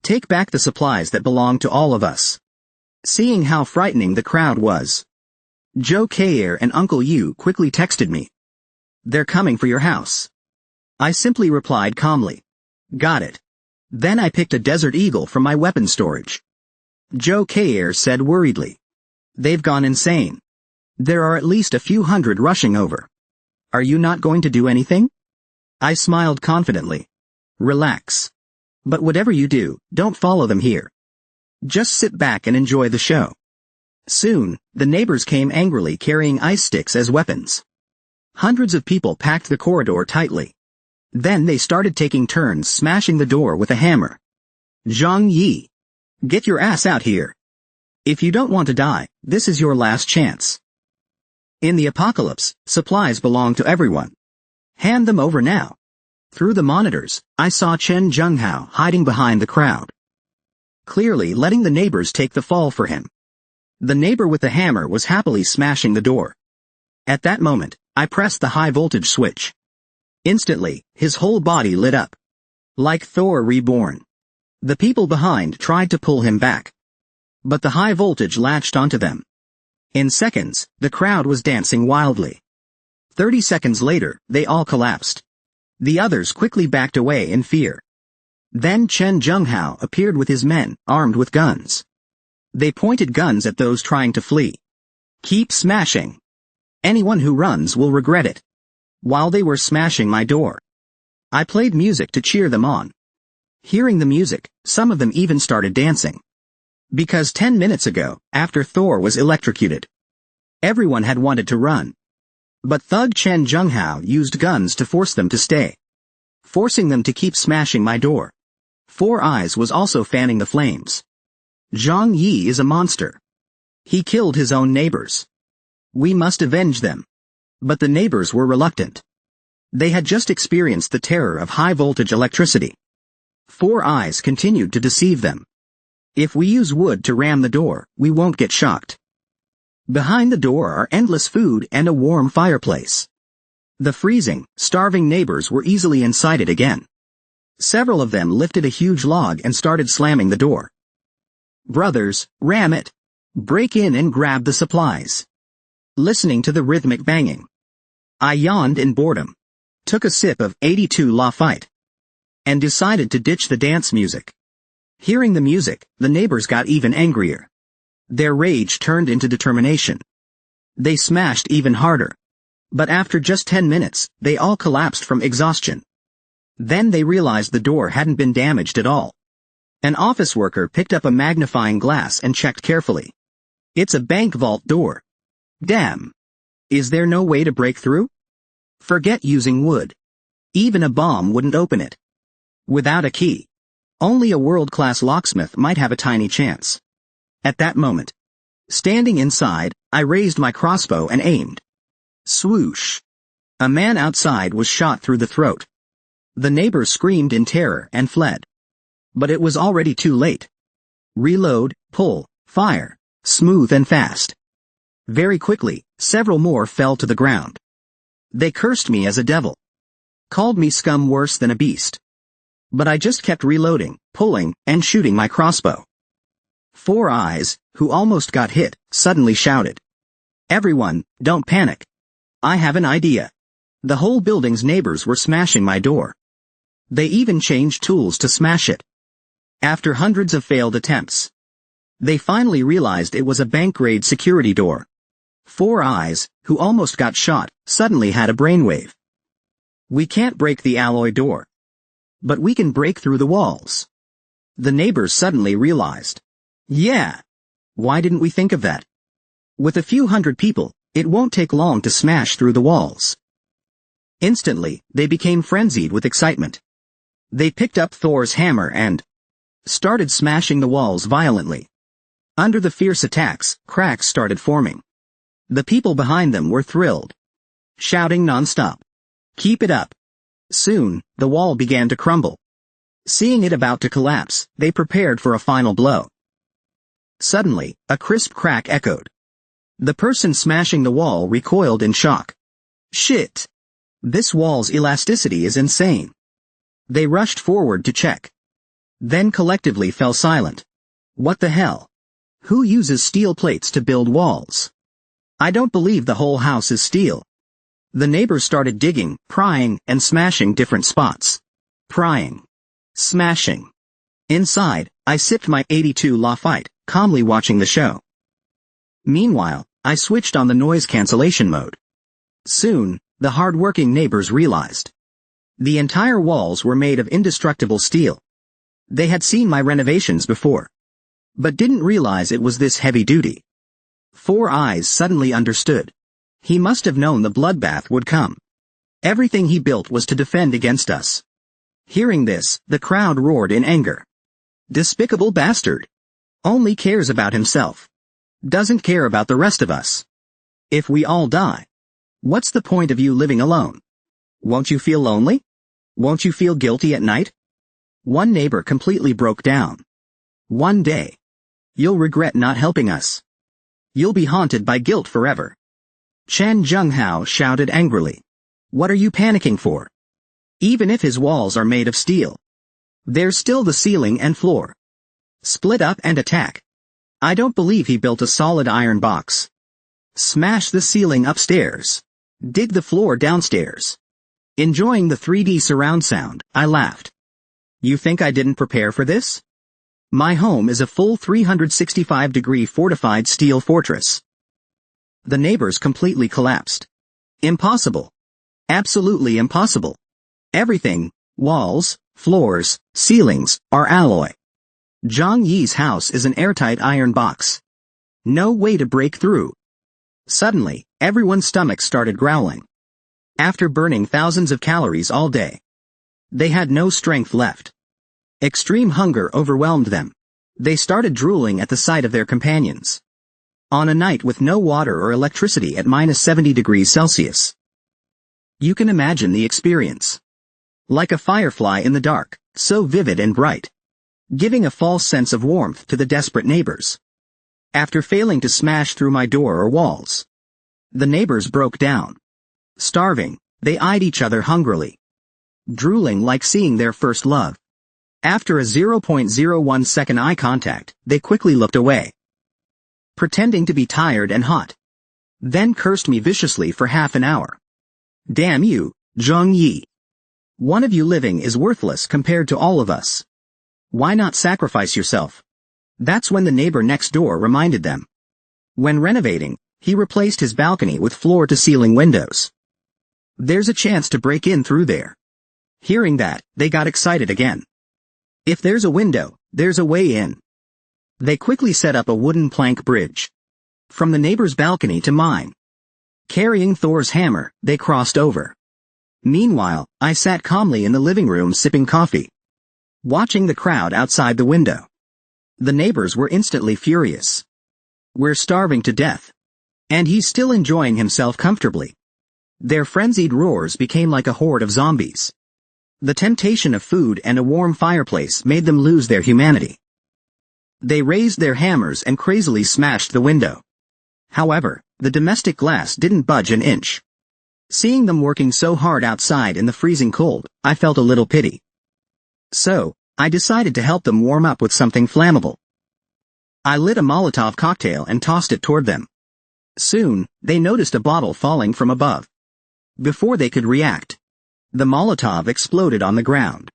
Take back the supplies that belong to all of us. Seeing how frightening the crowd was, Jo Kair and Uncle Yu quickly texted me. They're coming for your house. I simply replied calmly. Got it. Then I picked a Desert Eagle from my weapon storage. Jo Kair said worriedly. They've gone insane. There are at least a few hundred rushing over. Are you not going to do anything? I smiled confidently. Relax. But whatever you do, don't follow them here. Just sit back and enjoy the show. Soon, the neighbors came angrily carrying ice sticks as weapons. Hundreds of people packed the corridor tightly. Then they started taking turns smashing the door with a hammer. Zhang Yi, get your ass out here. If you don't want to die, this is your last chance. In the apocalypse, supplies belong to everyone. Hand them over now. Through the monitors, I saw Chen Zhenghao hiding behind the crowd, clearly letting the neighbors take the fall for him. The neighbor with the hammer was happily smashing the door. At that moment, I pressed the high voltage switch. Instantly, his whole body lit up. Like Thor reborn. The people behind tried to pull him back. But the high voltage latched onto them. In seconds, the crowd was dancing wildly. 30 seconds later, they all collapsed. The others quickly backed away in fear. Then Chen Zhenghao appeared with his men, armed with guns. They pointed guns at those trying to flee. Keep smashing. Anyone who runs will regret it. While they were smashing my door, I played music to cheer them on. Hearing the music, some of them even started dancing. Because 10 minutes ago, after Thor was electrocuted, everyone had wanted to run. But Thug Chen Zhenghao used guns to force them to stay, forcing them to keep smashing my door. Four Eyes was also fanning the flames. Zhang Yi is a monster. He killed his own neighbors. We must avenge them. But the neighbors were reluctant. They had just experienced the terror of high-voltage electricity. Four Eyes continued to deceive them. If we use wood to ram the door, we won't get shocked. Behind the door are endless food and a warm fireplace. The freezing, starving neighbors were easily incited again. Several of them lifted a huge log and started slamming the door. Brothers, ram it. Break in and grab the supplies. Listening to the rhythmic banging, I yawned in boredom, took a sip of 82 Lafite, and decided to ditch the dance music. Hearing the music, the neighbors got even angrier. Their rage turned into determination. They smashed even harder. But after just 10 minutes, they all collapsed from exhaustion. Then they realized the door hadn't been damaged at all. An office worker picked up a magnifying glass and checked carefully. It's a bank vault door. Damn. Is there no way to break through? Forget using wood. Even a bomb wouldn't open it. Without a key, only a world-class locksmith might have a tiny chance. At that moment, standing inside, I raised my crossbow and aimed. Swoosh. A man outside was shot through the throat. The neighbors screamed in terror and fled. But it was already too late. Reload, pull, fire, smooth and fast. Very quickly, several more fell to the ground. They cursed me as a devil. Called me scum worse than a beast. But I just kept reloading, pulling, and shooting my crossbow. Four Eyes, who almost got hit, suddenly shouted. Everyone, don't panic. I have an idea. The whole building's neighbors were smashing my door. They even changed tools to smash it. After hundreds of failed attempts, they finally realized it was a bank-grade security door. Four Eyes, who almost got shot, suddenly had a brainwave. We can't break the alloy door. But we can break through the walls. The neighbors suddenly realized. Yeah. Why didn't we think of that? With a few hundred people, it won't take long to smash through the walls. Instantly, they became frenzied with excitement. They picked up Thor's hammer and started smashing the walls violently. Under the fierce attacks, cracks started forming. The people behind them were thrilled, shouting non-stop. Keep it up. Soon, the wall began to crumble. Seeing it about to collapse, they prepared for a final blow. Suddenly, a crisp crack echoed. The person smashing the wall recoiled in shock. Shit! This wall's elasticity is insane. They rushed forward to check. Then collectively fell silent. What the hell? Who uses steel plates to build walls? I don't believe the whole house is steel. The neighbors started digging, prying, and smashing different spots. Prying. Smashing. Inside, I sipped my 82 Lafite, calmly watching the show. Meanwhile, I switched on the noise cancellation mode. Soon, the hard-working neighbors realized. The entire walls were made of indestructible steel. They had seen my renovations before, but didn't realize it was this heavy-duty. Four Eyes suddenly understood. He must have known the bloodbath would come. Everything he built was to defend against us. Hearing this, the crowd roared in anger. Despicable bastard. Only cares about himself. Doesn't care about the rest of us. If we all die, what's the point of you living alone? Won't you feel lonely? Won't you feel guilty at night? One neighbor completely broke down. One day, you'll regret not helping us. You'll be haunted by guilt forever. Chen Zhenghao shouted angrily. What are you panicking for? Even if his walls are made of steel, there's still the ceiling and floor. Split up and attack. I don't believe he built a solid iron box. Smash the ceiling upstairs. Dig the floor downstairs. Enjoying the 3D surround sound, I laughed. You think I didn't prepare for this? My home is a full 365-degree fortified steel fortress. The neighbors completely collapsed. Impossible. Absolutely impossible. Everything, walls, floors, ceilings, are alloy. Zhang Yi's house is an airtight iron box. No way to break through. Suddenly, everyone's stomachs started growling. After burning thousands of calories all day, they had no strength left. Extreme hunger overwhelmed them. They started drooling at the sight of their companions. On a night with no water or electricity at -70 degrees Celsius. You can imagine the experience. Like a firefly in the dark, so vivid and bright, giving a false sense of warmth to the desperate neighbors. After failing to smash through my door or walls, the neighbors broke down. Starving, they eyed each other hungrily, drooling like seeing their first love. After a 0.01 second eye contact, they quickly looked away, pretending to be tired and hot. Then cursed me viciously for half an hour. Damn you, Zhang Yi. One of you living is worthless compared to all of us. Why not sacrifice yourself? That's when the neighbor next door reminded them. When renovating, he replaced his balcony with floor-to-ceiling windows. There's a chance to break in through there. Hearing that, they got excited again. If there's a window, there's a way in. They quickly set up a wooden plank bridge. From the neighbor's balcony to mine. Carrying Thor's hammer, they crossed over. Meanwhile, I sat calmly in the living room sipping coffee, watching the crowd outside the window. The neighbors were instantly furious. We're starving to death. And he's still enjoying himself comfortably. Their frenzied roars became like a horde of zombies. The temptation of food and a warm fireplace made them lose their humanity. They raised their hammers and crazily smashed the window. However, the domestic glass didn't budge an inch. Seeing them working so hard outside in the freezing cold, I felt a little pity. So, I decided to help them warm up with something flammable. I lit a Molotov cocktail and tossed it toward them. Soon, they noticed a bottle falling from above. Before they could react, the Molotov exploded on the ground.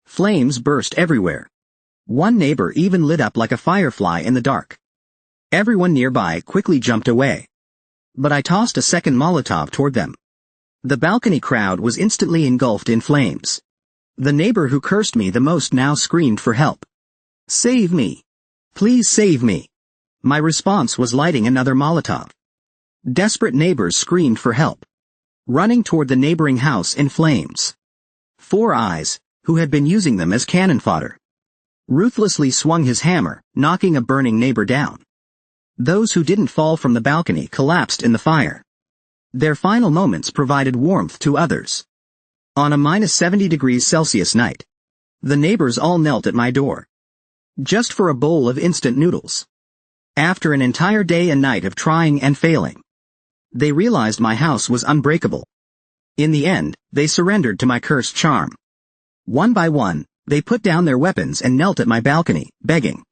Flames burst everywhere. One neighbor even lit up like a firefly in the dark. Everyone nearby quickly jumped away. But I tossed a second Molotov toward them. The balcony crowd was instantly engulfed in flames. The neighbor who cursed me the most now screamed for help. Save me! Please save me! My response was lighting another Molotov. Desperate neighbors screamed for help, running toward the neighboring house in flames. Four Eyes, who had been using them as cannon fodder, ruthlessly swung his hammer, knocking a burning neighbor down. Those who didn't fall from the balcony collapsed in the fire. Their final moments provided warmth to others. On a -70 degrees Celsius night, the neighbors all knelt at my door, just for a bowl of instant noodles. After an entire day and night of trying and failing, they realized my house was unbreakable. In the end, they surrendered to my cursed charm. One by one, they put down their weapons and knelt at my balcony, begging.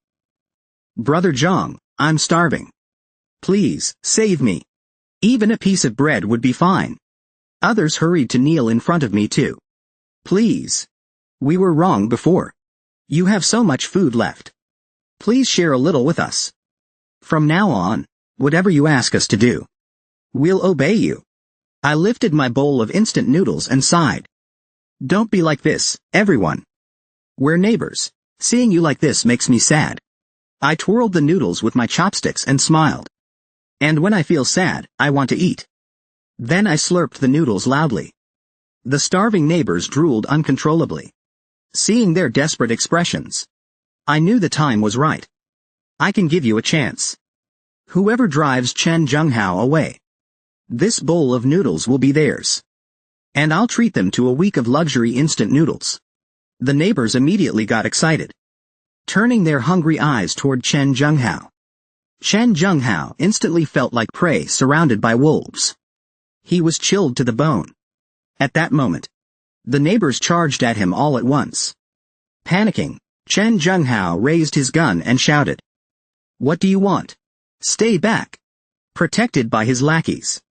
Brother Zhang, I'm starving. Please, save me. Even a piece of bread would be fine. Others hurried to kneel in front of me too. Please. We were wrong before. You have so much food left. Please share a little with us. From now on, whatever you ask us to do, we'll obey you. I lifted my bowl of instant noodles and sighed. Don't be like this, everyone. We're neighbors. Seeing you like this makes me sad. I twirled the noodles with my chopsticks and smiled. And when I feel sad, I want to eat. Then I slurped the noodles loudly. The starving neighbors drooled uncontrollably. Seeing their desperate expressions, I knew the time was right. I can give you a chance. Whoever drives Chen Zhenghao away, this bowl of noodles will be theirs. And I'll treat them to a week of luxury instant noodles. The neighbors immediately got excited, turning their hungry eyes toward Chen Zhenghao. Chen Zhenghao instantly felt like prey surrounded by wolves. He was chilled to the bone. At that moment, The neighbors charged at him all at once. Panicking, Chen Junghao raised his gun and shouted, "What do you want? Stay back!" Protected by his lackeys,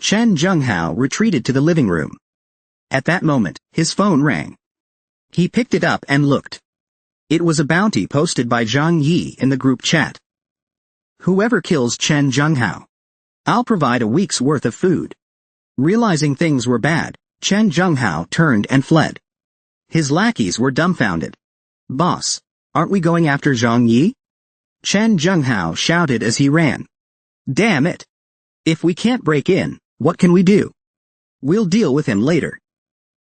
Chen Junghao retreated to the living room. At that moment, his phone rang. He picked it up and looked. It was a bounty posted by Zhang Yi in the group chat. "Whoever kills Chen Junghao, I'll provide a week's worth of food." Realizing things were bad, Chen Junghao turned and fled. His lackeys were dumbfounded. "Boss, aren't we going after Zhang Yi?" Chen Junghao shouted as he ran. "Damn it! If we can't break in, what can we do? We'll deal with him later."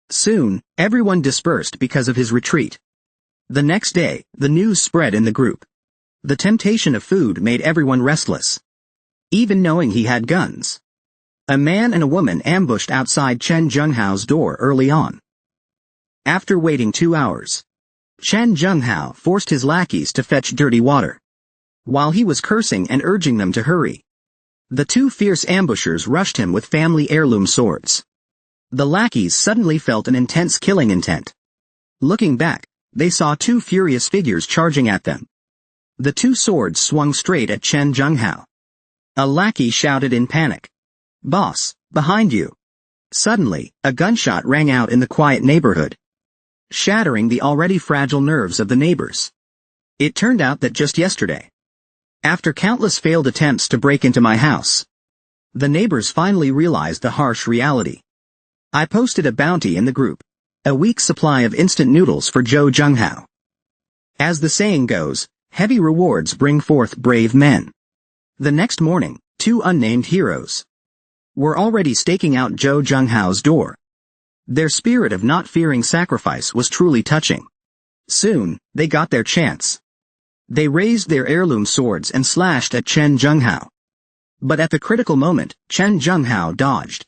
Soon, everyone dispersed because of his retreat. The next day, the news spread in the group. The temptation of food made everyone restless. Even knowing he had guns, a man and a woman ambushed outside Chen Junghao's door early on. After waiting 2 hours, Chen Junghao forced his lackeys to fetch dirty water. While he was cursing and urging them to hurry, the two fierce ambushers rushed him with family heirloom swords. The lackeys suddenly felt an intense killing intent. Looking back, they saw two furious figures charging at them. The two swords swung straight at Chen Junghao. A lackey shouted in panic, "Boss, behind you!" Suddenly, a gunshot rang out in the quiet neighborhood, shattering the already fragile nerves of the neighbors. It turned out that just yesterday, after countless failed attempts to break into my house, the neighbors finally realized the harsh reality. I posted a bounty in the group, a week's supply of instant noodles for Zhou Junghao. As the saying goes, heavy rewards bring forth brave men. The next morning, two unnamed heroes were already staking out Zhou Junghao's door. Their spirit of not fearing sacrifice was truly touching. Soon, they got their chance. They raised their heirloom swords and slashed at Chen Junghao. But at the critical moment, Chen Junghao dodged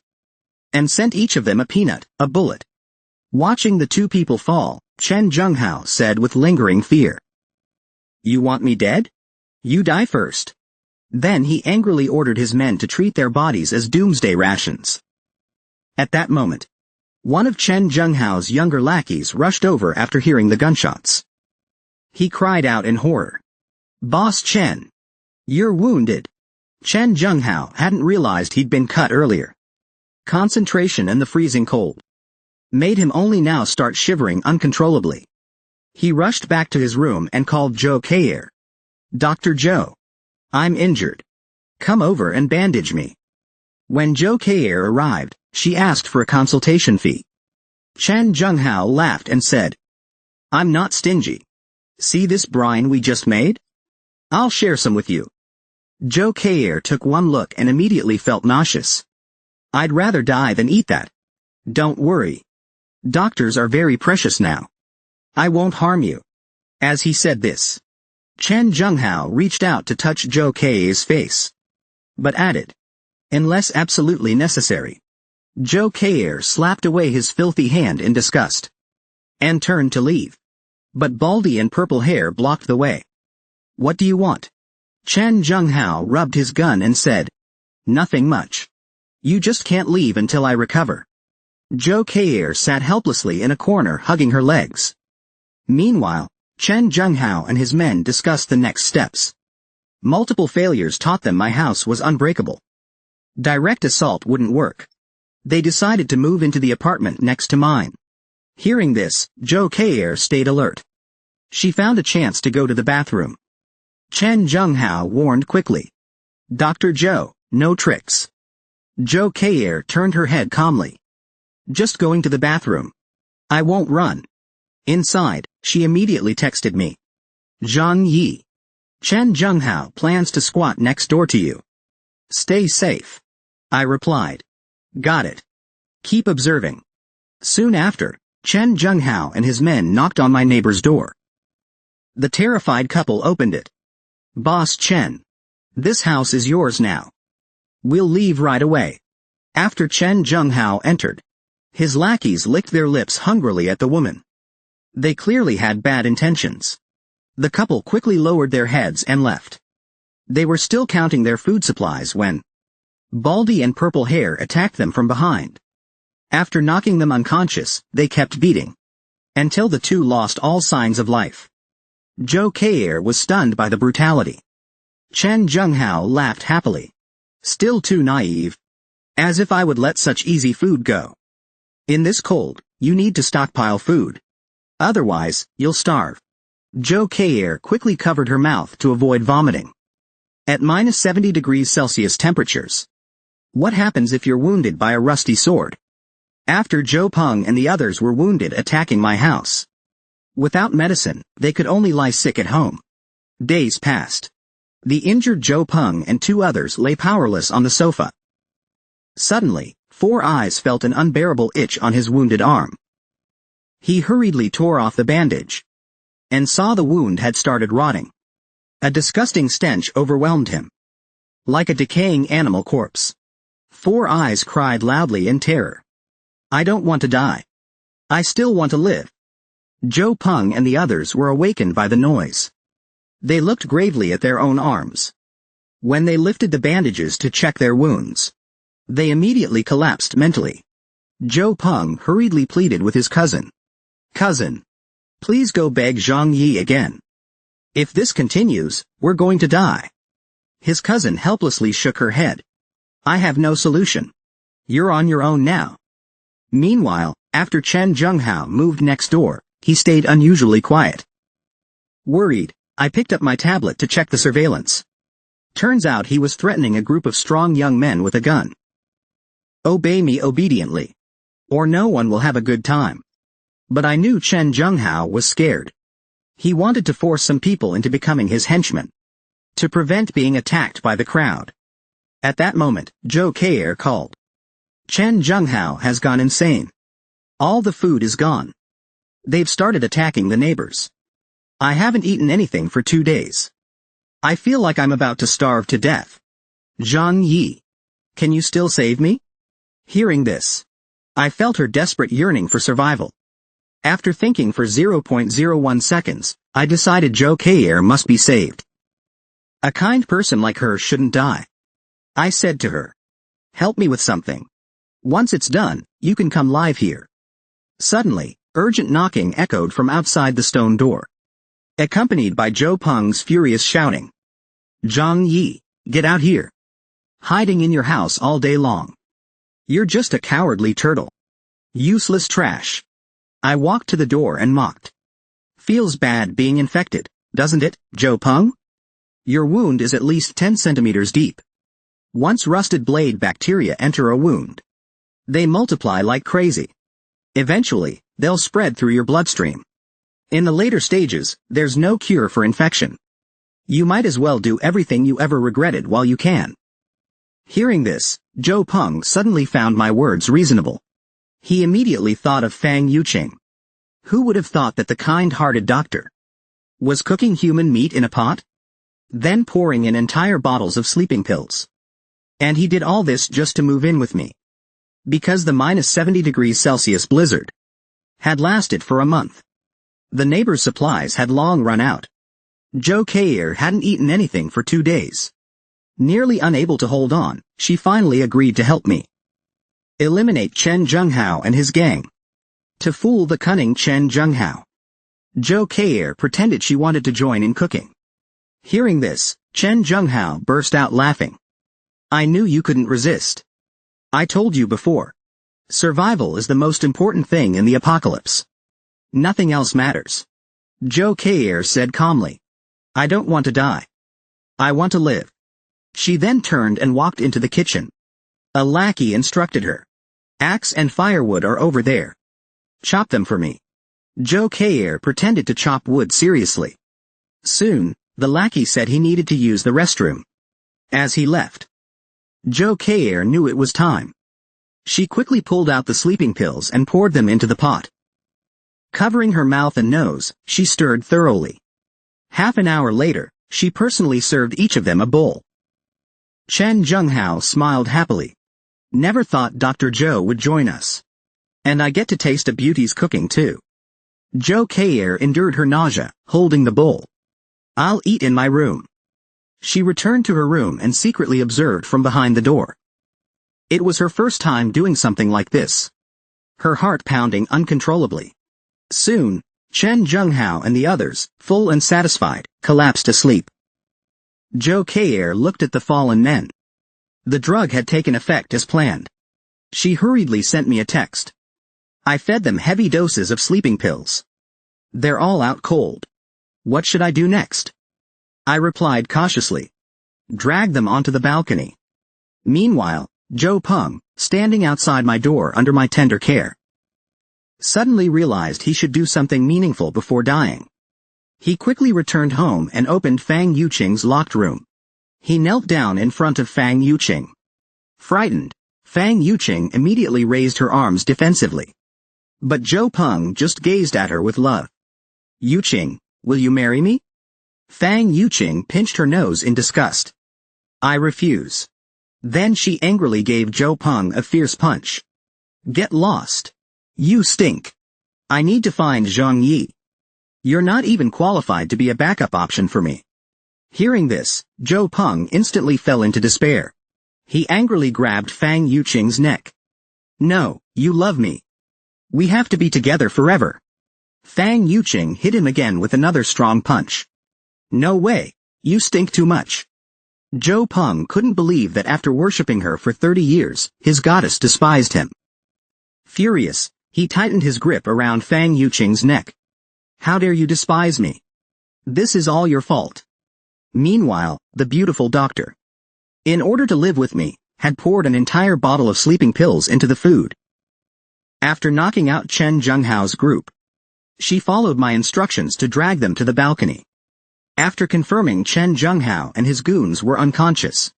and sent each of them a bullet. Watching the two people fall, Chen Junghao said with lingering fear, "You want me dead? You die first." Then he angrily ordered his men to treat their bodies as doomsday rations. At that moment, one of Chen Junghao's younger lackeys rushed over after hearing the gunshots. He cried out in horror, "Boss Chen! You're wounded!" Chen Junghao hadn't realized he'd been cut earlier. Concentration and the freezing cold made him only now start shivering uncontrollably. He rushed back to his room and called Zhou Keier. "Dr. Zhou, I'm injured. Come over and bandage me." When Zhou Keier arrived, she asked for a consultation fee. Chen Junghao laughed and said, "I'm not stingy. See this brine we just made? I'll share some with you." Zhou Keier took one look and immediately felt nauseous. "I'd rather die than eat that." "Don't worry. Doctors are very precious now. I won't harm you." As he said this, Chen Junghao reached out to touch Zhou Keier's face, but added, "Unless absolutely necessary." Zhou Keier slapped away his filthy hand in disgust and turned to leave. But baldy and purple hair blocked the way. "What do you want?" Chen Junghao rubbed his gun and said, "Nothing much. You just can't leave until I recover." Zhou Keier sat helplessly in a corner hugging her legs. Meanwhile, Chen Junghao and his men discussed the next steps. Multiple failures taught them my house was unbreakable. Direct assault wouldn't work. They decided to move into the apartment next to mine. Hearing this, Zhou Keier stayed alert. She found a chance to go to the bathroom. Chen Junghao warned quickly, "Dr. Zhou, no tricks." Zhou Keier turned her head calmly. "Just going to the bathroom. I won't run." Inside, she immediately texted me, "Zhang Yi. Chen Junghao plans to squat next door to you. Stay safe." I replied, "Got it. Keep observing." Soon after, Chen Junghao and his men knocked on my neighbor's door. The terrified couple opened it. "Boss Chen, this house is yours now. We'll leave right away." After Chen Junghao entered, his lackeys licked their lips hungrily at the woman. They clearly had bad intentions. The couple quickly lowered their heads and left. They were still counting their food supplies when baldy and purple hair attacked them from behind. After knocking them unconscious, they kept beating. Until the two lost all signs of life. Zhou Kei'er was stunned by the brutality. Chen Zhenghao laughed happily. Still too naive. As if I would let such easy food go. In this cold, you need to stockpile food. Otherwise, you'll starve. Zhou Kei'er quickly covered her mouth to avoid vomiting. At -70 degrees Celsius temperatures. What happens if you're wounded by a rusty sword? After Zhou Peng and the others were wounded attacking my house. Without medicine, they could only lie sick at home. Days passed. The injured Zhou Peng and 2 others lay powerless on the sofa. Suddenly, Four Eyes felt an unbearable itch on his wounded arm. He hurriedly tore off the bandage. And saw the wound had started rotting. A disgusting stench overwhelmed him. Like a decaying animal corpse. Four Eyes cried loudly in terror. I don't want to die. I still want to live. Zhou Peng and the others were awakened by the noise. They looked gravely at their own arms. When they lifted the bandages to check their wounds, they immediately collapsed mentally. Zhou Peng hurriedly pleaded with his cousin. Cousin, please go beg Zhang Yi again. If this continues, we're going to die. His cousin helplessly shook her head. I have no solution. You're on your own now. Meanwhile, after Chen Zhenghao moved next door, he stayed unusually quiet. Worried, I picked up my tablet to check the surveillance. Turns out he was threatening a group of strong young men with a gun. Obey me obediently. Or no one will have a good time. But I knew Chen Zhenghao was scared. He wanted to force some people into becoming his henchmen. To prevent being attacked by the crowd. At that moment, Zhou Kei'er called. Chen Zhenghao has gone insane. All the food is gone. They've started attacking the neighbors. I haven't eaten anything for 2 days. I feel like I'm about to starve to death. Zhang Yi. Can you still save me? Hearing this, I felt her desperate yearning for survival. After thinking for 0.01 seconds, I decided Zhou Kei'er must be saved. A kind person like her shouldn't die. I said to her. Help me with something. Once it's done, you can come live here. Suddenly, urgent knocking echoed from outside the stone door. Accompanied by Zhou Peng's furious shouting. Zhang Yi, get out here. Hiding in your house all day long. You're just a cowardly turtle. Useless trash. I walked to the door and mocked. Feels bad being infected, doesn't it, Zhou Peng? Your wound is at least 10 centimeters deep. Once rusted blade bacteria enter a wound, they multiply like crazy. Eventually, they'll spread through your bloodstream. In the later stages, there's no cure for infection. You might as well do everything you ever regretted while you can. Hearing this, Zhou Peng suddenly found my words reasonable. He immediately thought of Fang Yuqing. Who would have thought that the kind-hearted doctor was cooking human meat in a pot? Then pouring in entire bottles of sleeping pills. And he did all this just to move in with me. Because the -70 degrees Celsius blizzard had lasted for a month. The neighbor's supplies had long run out. Zhou Kei'er hadn't eaten anything for 2 days. Nearly unable to hold on, she finally agreed to help me. Eliminate Chen Zhenghao and his gang. To fool the cunning Chen Zhenghao. Zhou Kei'er pretended she wanted to join in cooking. Hearing this, Chen Zhenghao burst out laughing. I knew you couldn't resist. I told you before. Survival is the most important thing in the apocalypse. Nothing else matters. Zhou Kei'er said calmly. I don't want to die. I want to live. She then turned and walked into the kitchen. A lackey instructed her. Axe and firewood are over there. Chop them for me. Zhou Kei'er pretended to chop wood seriously. Soon, the lackey said he needed to use the restroom. As he left, Zhou Kei'er knew it was time. She quickly pulled out the sleeping pills and poured them into the pot. Covering her mouth and nose, she stirred thoroughly. Half an hour later, she personally served each of them a bowl. Chen Zhenghao smiled happily. Never thought Dr. Zhou would join us. And I get to taste a beauty's cooking too. Zhou Kei'er endured her nausea, holding the bowl. I'll eat in my room. She returned to her room and secretly observed from behind the door. It was her first time doing something like this. her heart pounding uncontrollably. Soon, Chen Junghao and the others, full and satisfied, collapsed asleep. Zhou Kei'er looked at the fallen men. The drug had taken effect as planned. She hurriedly sent me a text. I fed them heavy doses of sleeping pills. They're all out cold. What should I do next? I replied cautiously. Drag them onto the balcony. Meanwhile, Zhou Peng, standing outside my door under my tender care, suddenly realized he should do something meaningful before dying. He quickly returned home and opened Fang Yuqing's locked room. He knelt down in front of Fang Yuqing. Frightened, Fang Yuqing immediately raised her arms defensively. But Zhou Peng just gazed at her with love. Yuqing, will you marry me? Fang Yuqing pinched her nose in disgust. I refuse. Then she angrily gave Zhou Peng a fierce punch. Get lost. You stink. I need to find Zhang Yi. You're not even qualified to be a backup option for me. Hearing this, Zhou Peng instantly fell into despair. He angrily grabbed Fang Yuqing's neck. No, you love me. We have to be together forever. Fang Yuqing hit him again with another strong punch. No way, you stink too much. Zhou Peng couldn't believe that after worshipping her for 30 years, his goddess despised him. Furious, he tightened his grip around Fang Yuqing's neck. How dare you despise me? This is all your fault. Meanwhile, the beautiful doctor, in order to live with me, had poured an entire bottle of sleeping pills into the food. After knocking out Chen Junghao's group, she followed my instructions to drag them to the balcony. After confirming Chen Junghao and his goons were unconscious,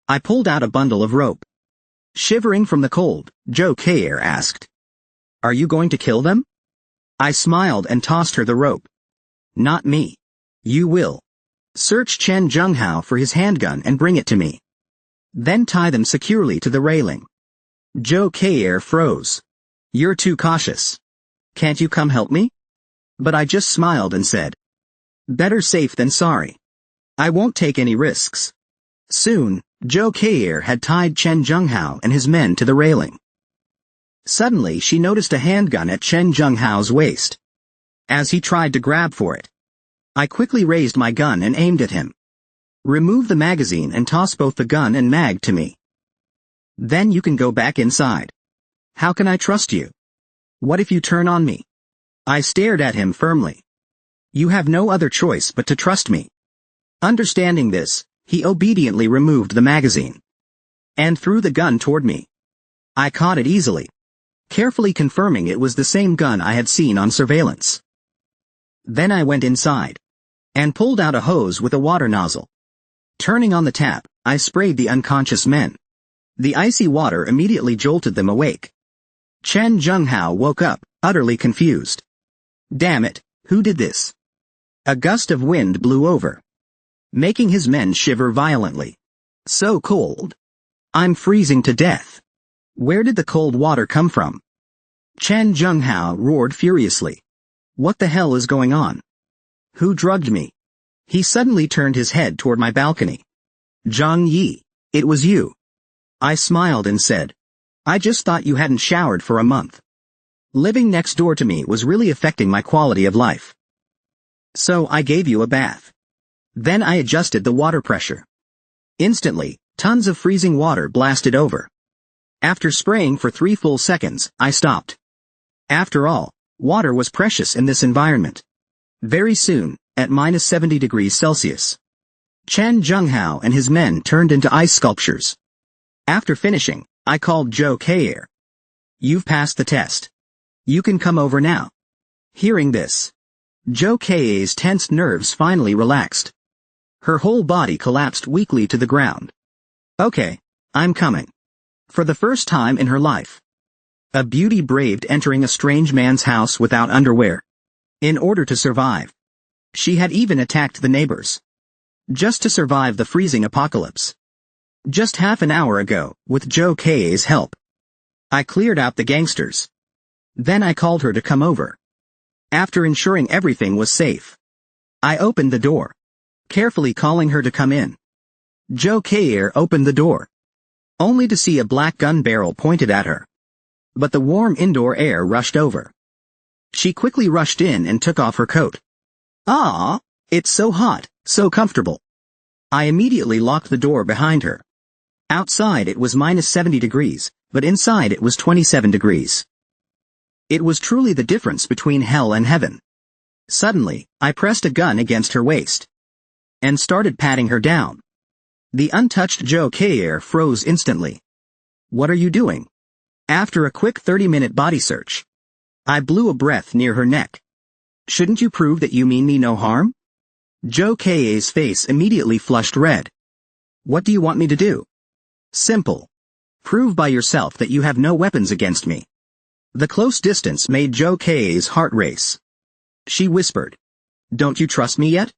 I pulled out a bundle of rope. Shivering from the cold, Zhou Kei'er asked, Are you going to kill them? I smiled and tossed her the rope. Not me. You will. Search Chen Junghao for his handgun and bring it to me. Then tie them securely to the railing. Zhou Kei'er froze. You're too cautious. Can't you come help me? But I just smiled and said, Better safe than sorry. I won't take any risks. Soon, Zhou Kei'er had tied Chen Junghao and his men to the railing. Suddenly she noticed a handgun at Chen Junghao's waist. As he tried to grab for it, I quickly raised my gun and aimed at him. Remove the magazine and toss both the gun and mag to me. Then you can go back inside. How can I trust you? What if you turn on me? I stared at him firmly. You have no other choice but to trust me. Understanding this, he obediently removed the magazine and threw the gun toward me. I caught it easily, carefully confirming it was the same gun I had seen on surveillance. Then I went inside and pulled out a hose with a water nozzle. Turning on the tap, I sprayed the unconscious men. The icy water immediately jolted them awake. Chen Junghao woke up, utterly confused. Damn it, who did this? A gust of wind blew over, making his men shiver violently. So cold. I'm freezing to death. Where did the cold water come from? Chen Junghao roared furiously. What the hell is going on? Who drugged me? He suddenly turned his head toward my balcony. Zhang Yi, it was you. I smiled and said, I just thought you hadn't showered for a month. Living next door to me was really affecting my quality of life. So I gave you a bath. Then I adjusted the water pressure. Instantly, tons of freezing water blasted over. After spraying for 3 full seconds, I stopped. After all, water was precious in this environment. Very soon, at -70 degrees Celsius, Chen Junghao and his men turned into ice sculptures. After finishing, I called Zhou Kei'er. You've passed the test. You can come over now. Hearing this, Zhou Kei'er's tensed nerves finally relaxed. Her whole body collapsed weakly to the ground. Okay, I'm coming. For the first time in her life, a beauty braved entering a strange man's house without underwear. In order to survive, she had even attacked the neighbors, just to survive the freezing apocalypse. Just half an hour ago, with Zhou Kei'er's help, I cleared out the gangsters. Then I called her to come over. After ensuring everything was safe, I opened the door, carefully calling her to come in. Zhou Kei'er opened the door, only to see a black gun barrel pointed at her. but the warm indoor air rushed over. She quickly rushed in and took off her coat. "Ah, it's so hot, so comfortable." I immediately locked the door behind her. Outside it was minus 70 degrees, but inside it was 27 degrees. It was truly the difference between hell and heaven. Suddenly, I pressed a gun against her waist and started patting her down. The untouched Joe Kayer froze instantly. "What are you doing?" After a quick 30-minute body search, I blew a breath near her neck. "Shouldn't you prove that you mean me no harm?" Joe Kayer's face immediately flushed red. "What do you want me to do?" "Simple. Prove by yourself that you have no weapons against me." The close distance made Joe Kayer's heart race. She whispered, "Don't you trust me yet?"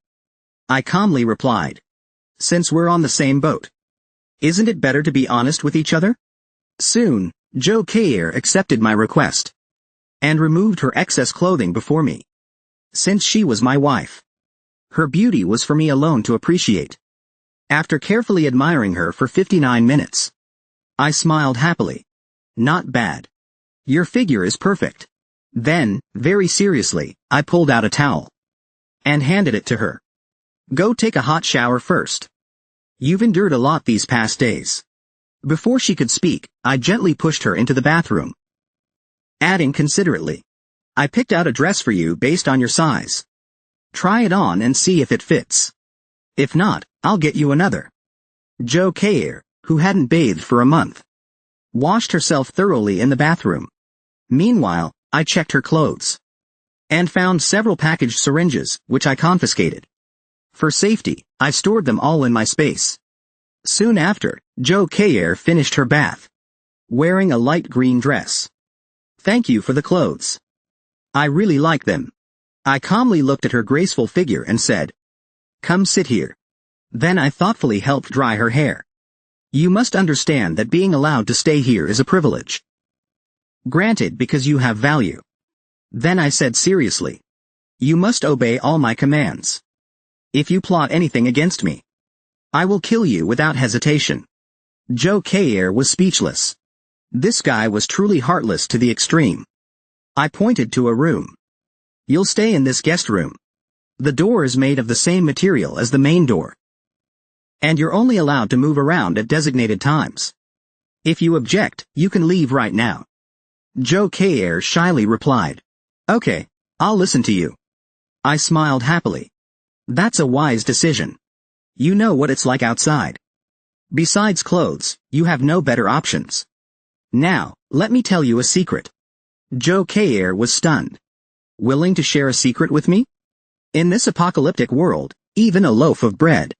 I calmly replied, "Since we're on the same boat, isn't it better to be honest with each other?" Soon, Joe Kayer accepted my request and removed her excess clothing before me. Since she was my wife, her beauty was for me alone to appreciate. After carefully admiring her for 59 minutes, I smiled happily. "Not bad. Your figure is perfect." Then, very seriously, I pulled out a towel and handed it to her. "Go take a hot shower first. You've endured a lot these past days." Before she could speak, I gently pushed her into the bathroom, adding considerately, "I picked out a dress for you based on your size. Try it on and see if it fits. If not, I'll get you another." Joe Kayer, who hadn't bathed for a month, washed herself thoroughly in the bathroom. Meanwhile, I checked her clothes and found several packaged syringes, which I confiscated. For safety, I stored them all in my space. Soon after, Joe Kayer finished her bath, wearing a light green dress. "Thank you for the clothes. I really like them." I calmly looked at her graceful figure and said, "Come sit here." Then I thoughtfully helped dry her hair. "You must understand that being allowed to stay here is a privilege. Granted, because you have value." Then I said seriously, "You must obey all my commands. If you plot anything against me, I will kill you without hesitation." Joe Kayer was speechless. This guy was truly heartless to the extreme. I pointed to a room. "You'll stay in this guest room. The door is made of the same material as the main door, and you're only allowed to move around at designated times. If you object, you can leave right now." Joe Kayer shyly replied, "Okay, I'll listen to you." I smiled happily. That's a wise decision. You know what it's like outside. Besides clothes, you have no better options. Now, let me tell you a secret. Joe Kayer was stunned. Willing to share a secret with me? In this apocalyptic world, even a loaf of bread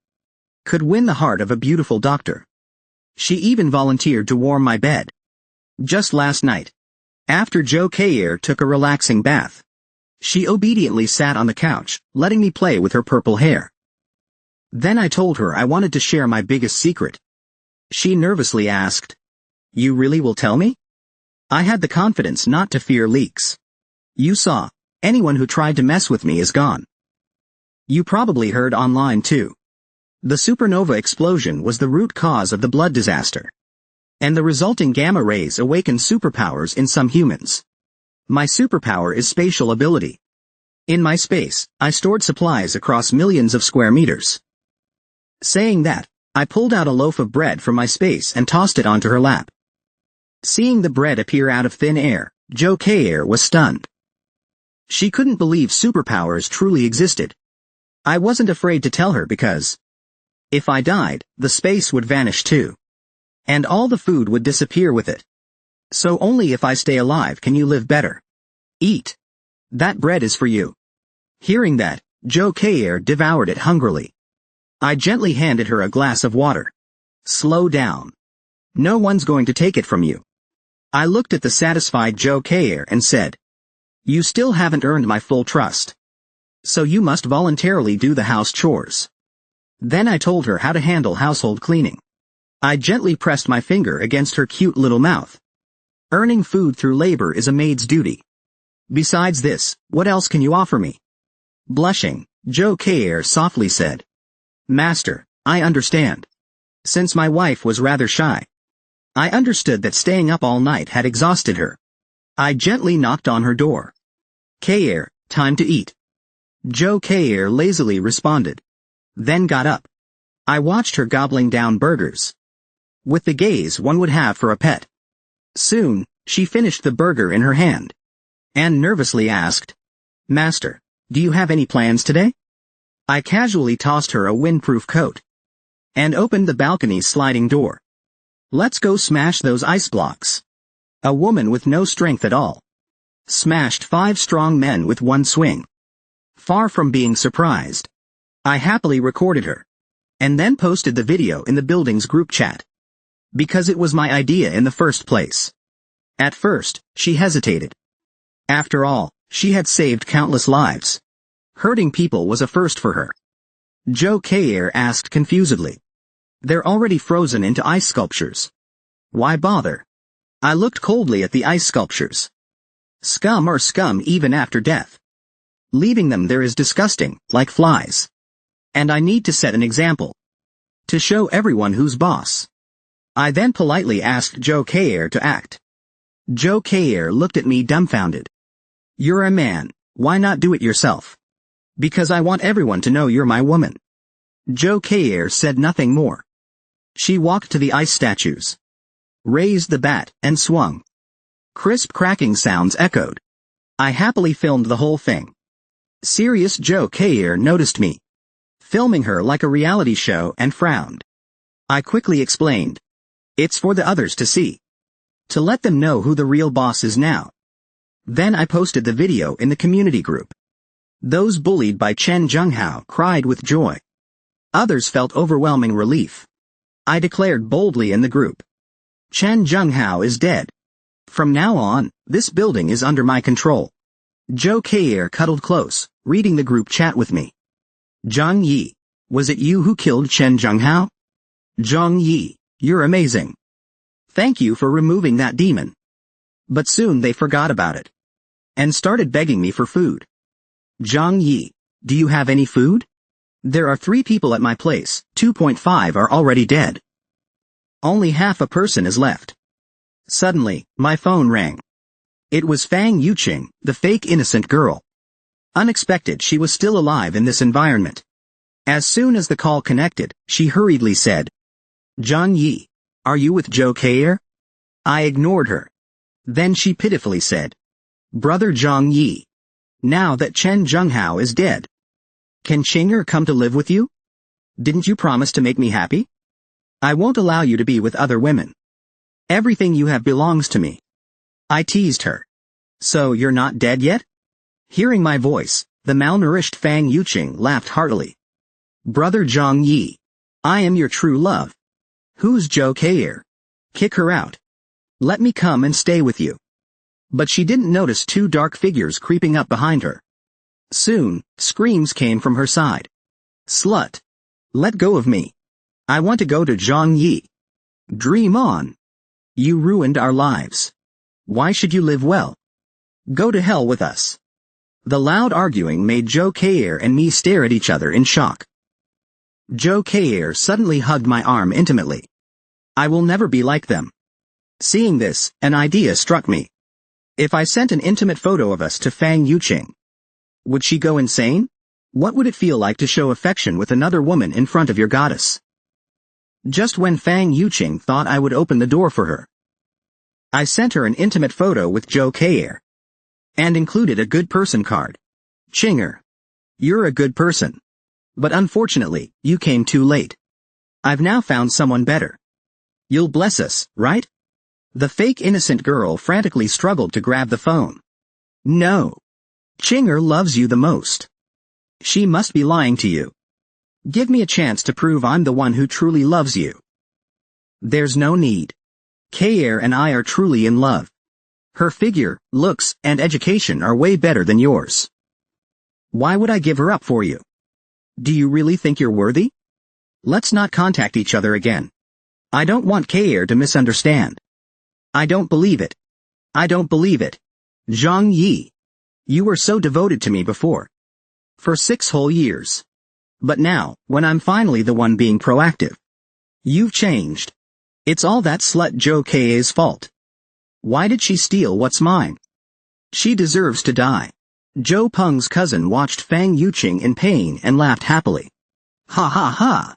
could win the heart of a beautiful doctor. She even volunteered to warm my bed. Just last night, after Joe Kayer took a relaxing bath, she obediently sat on the couch, letting me play with her purple hair. Then I told her I wanted to share my biggest secret. She nervously asked, "You really will tell me?" I had the confidence not to fear leaks. "You saw, anyone who tried to mess with me is gone. You probably heard online too. The supernova explosion was the root cause of the blood disaster, and the resulting gamma rays awakened superpowers in some humans. My superpower is spatial ability. In my space, I stored supplies across millions of square meters." Saying that, I pulled out a loaf of bread from my space and tossed it onto her lap. Seeing the bread appear out of thin air, Joe Kayer was stunned. She couldn't believe superpowers truly existed. I wasn't afraid to tell her because if I died, the space would vanish too, and all the food would disappear with it. So only if I stay alive can you live better. Eat. That bread is for you. Hearing that, Joe Kayer devoured it hungrily. I gently handed her a glass of water. "Slow down. No one's going to take it from you." I looked at the satisfied Joe Kayer and said, "You still haven't earned my full trust, so you must voluntarily do the house chores." Then I told her how to handle household cleaning. I gently pressed my finger against her cute little mouth. Earning food through labor is a maid's duty. Besides this, what else can you offer me? Blushing, Joe Kayer softly said, "Master, I understand. Since my wife was rather shy, I understood that staying up all night had exhausted her. I gently knocked on her door. Kair, time to eat. Joe Kair lazily responded. Then got up. I watched her gobbling down burgers. With the gaze one would have for a pet. Soon, she finished the burger in her hand. And nervously asked, Master, do you have any plans today? I casually tossed her a windproof coat. And opened the balcony's sliding door. Let's go smash those ice blocks. A woman with no strength at all. Smashed 5 strong men with one swing. Far from being surprised, I happily recorded her. And then posted the video in the building's group chat. Because it was my idea in the first place. At first, she hesitated. After all, she had saved countless lives. Hurting people was a first for her. Joe Kair asked confusedly. They're already frozen into ice sculptures. Why bother? I looked coldly at the ice sculptures. Scum are scum even after death. Leaving them there is disgusting, like flies. And I need to set an example. To show everyone who's boss. I then politely asked Joe Kair to act. Joe Kair looked at me dumbfounded. You're a man, why not do it yourself? Because I want everyone to know you're my woman. Joe Kair said nothing more. She walked to the ice statues. Raised the bat, and swung. Crisp cracking sounds echoed. I happily filmed the whole thing. Serious Joe Kair noticed me. Filming her like a reality show and frowned. I quickly explained. It's for the others to see. To let them know who the real boss is now. Then I posted the video in the community group. Those bullied by Chen Junghao cried with joy. Others felt overwhelming relief. I declared boldly in the group. Chen Junghao is dead. From now on, this building is under my control. Joe Kair cuddled close, reading the group chat with me. Zhang Yi, was it you who killed Chen Junghao? Zhang Yi, you're amazing. Thank you for removing that demon. But soon they forgot about it. And started begging me for food. Zhang Yi, do you have any food? There are 3 people at my place, 2.5 are already dead. Only half a person is left. Suddenly, my phone rang. It was Fang Yuqing, the fake innocent girl. Unexpected she was still alive in this environment. As soon as the call connected, she hurriedly said, Zhang Yi, are you with Joe Kair? I ignored her. Then she pitifully said, Brother Zhang Yi. Now that Chen Junghao is dead. Can Chinger come to live with you? Didn't you promise to make me happy? I won't allow you to be with other women. Everything you have belongs to me. I teased her. So you're not dead yet? Hearing my voice, the malnourished Fang Yuqing laughed heartily. Brother Zhang Yi. I am your true love. Who's Joe Kair? Kick her out. Let me come and stay with you. But she didn't notice 2 dark figures creeping up behind her. Soon, screams came from her side. Slut. Let go of me. I want to go to Zhang Yi. Dream on. You ruined our lives. Why should you live well? Go to hell with us. The loud arguing made Joe Kair and me stare at each other in shock. Joe Kair suddenly hugged my arm intimately. I will never be like them. Seeing this, an idea struck me. If I sent an intimate photo of us to Fang Yuqing, would she go insane? What would it feel like to show affection with another woman in front of your goddess? Just when Fang Yuqing thought I would open the door for her, I sent her an intimate photo with Joe Kair. And included a good person card. Chinger. You're a good person. But unfortunately, you came too late. I've now found someone better. You'll bless us, right? The fake innocent girl frantically struggled to grab the phone. No. Chinger loves you the most. She must be lying to you. Give me a chance to prove I'm the one who truly loves you. There's no need. Kair and I are truly in love. Her figure, looks, and education are way better than yours. Why would I give her up for you? Do you really think you're worthy? Let's not contact each other again. I don't want Kair to misunderstand. I don't believe it. I don't believe it. Zhang Yi. You were so devoted to me before. For 6 whole years. But now, when I'm finally the one being proactive, you've changed. It's all that slut Joe Kair's fault. Why did she steal what's mine? She deserves to die. Zhou Peng's cousin watched Fang Yuqing in pain and laughed happily. Ha ha ha.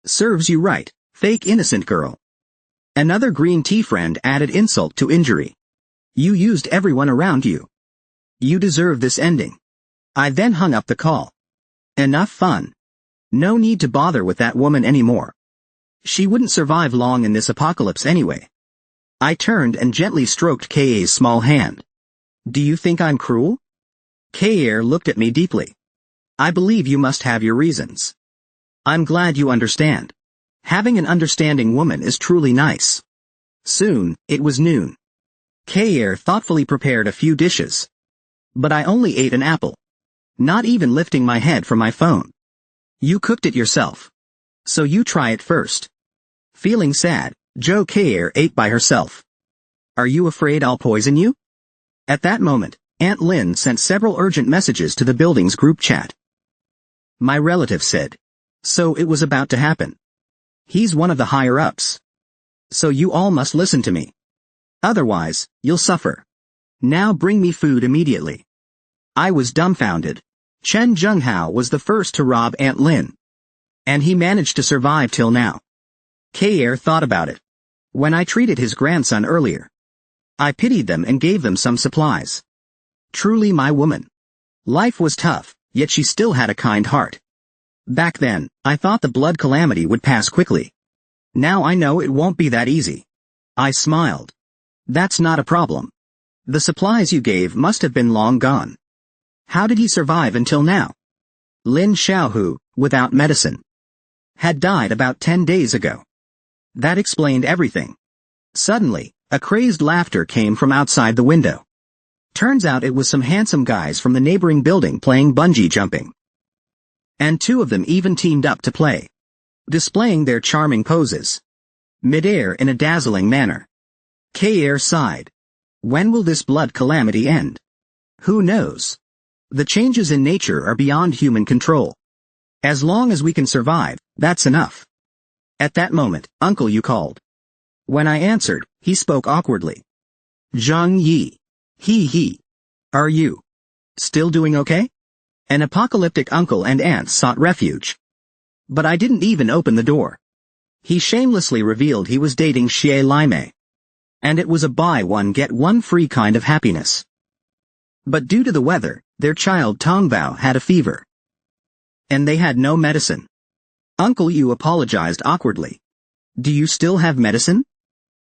Serves you right, fake innocent girl. Another green tea friend added insult to injury. You used everyone around you. You deserve this ending. I then hung up the call. Enough fun. No need to bother with that woman anymore. She wouldn't survive long in this apocalypse anyway. I turned and gently stroked Kae's small hand. Do you think I'm cruel? Kae looked at me deeply. I believe you must have your reasons. I'm glad you understand. Having an understanding woman is truly nice. Soon, it was noon. Kae thoughtfully prepared a few dishes. But I only ate an apple. Not even lifting my head from my phone. You cooked it yourself. So you try it first. Feeling sad, Kae ate by herself. Are you afraid I'll poison you? At that moment, Aunt Lin sent several urgent messages to the building's group chat. My relative said. So it was about to happen. He's one of the higher-ups. So you all must listen to me. Otherwise, you'll suffer. Now bring me food immediately. I was dumbfounded. Chen Zhenghao was the first to rob Aunt Lin. And he managed to survive till now. Kae thought about it. When I treated his grandson earlier, I pitied them and gave them some supplies. Truly my woman. Life was tough, yet she still had a kind heart. Back then, I thought the blood calamity would pass quickly. Now I know it won't be that easy. I smiled. That's not a problem. The supplies you gave must have been long gone. How did he survive until now? Lin Xiaohu, without medicine, had died about 10 days ago. That explained everything. Suddenly, a crazed laughter came from outside the window. Turns out it was some handsome guys from the neighboring building playing bungee jumping. And two of them even teamed up to play, displaying their charming poses midair in a dazzling manner. Kae sighed. When will this blood calamity end? Who knows? The changes in nature are beyond human control. As long as we can survive, that's enough. At that moment, Uncle Yu called. When I answered, he spoke awkwardly. Zhang Yi. He. Are you still doing okay? An apocalyptic uncle and aunt sought refuge. But I didn't even open the door. He shamelessly revealed he was dating Xie Laimei. And it was a buy one get one free kind of happiness. But due to the weather, their child Tongbao had a fever. And they had no medicine. Uncle Yu apologized awkwardly. Do you still have medicine?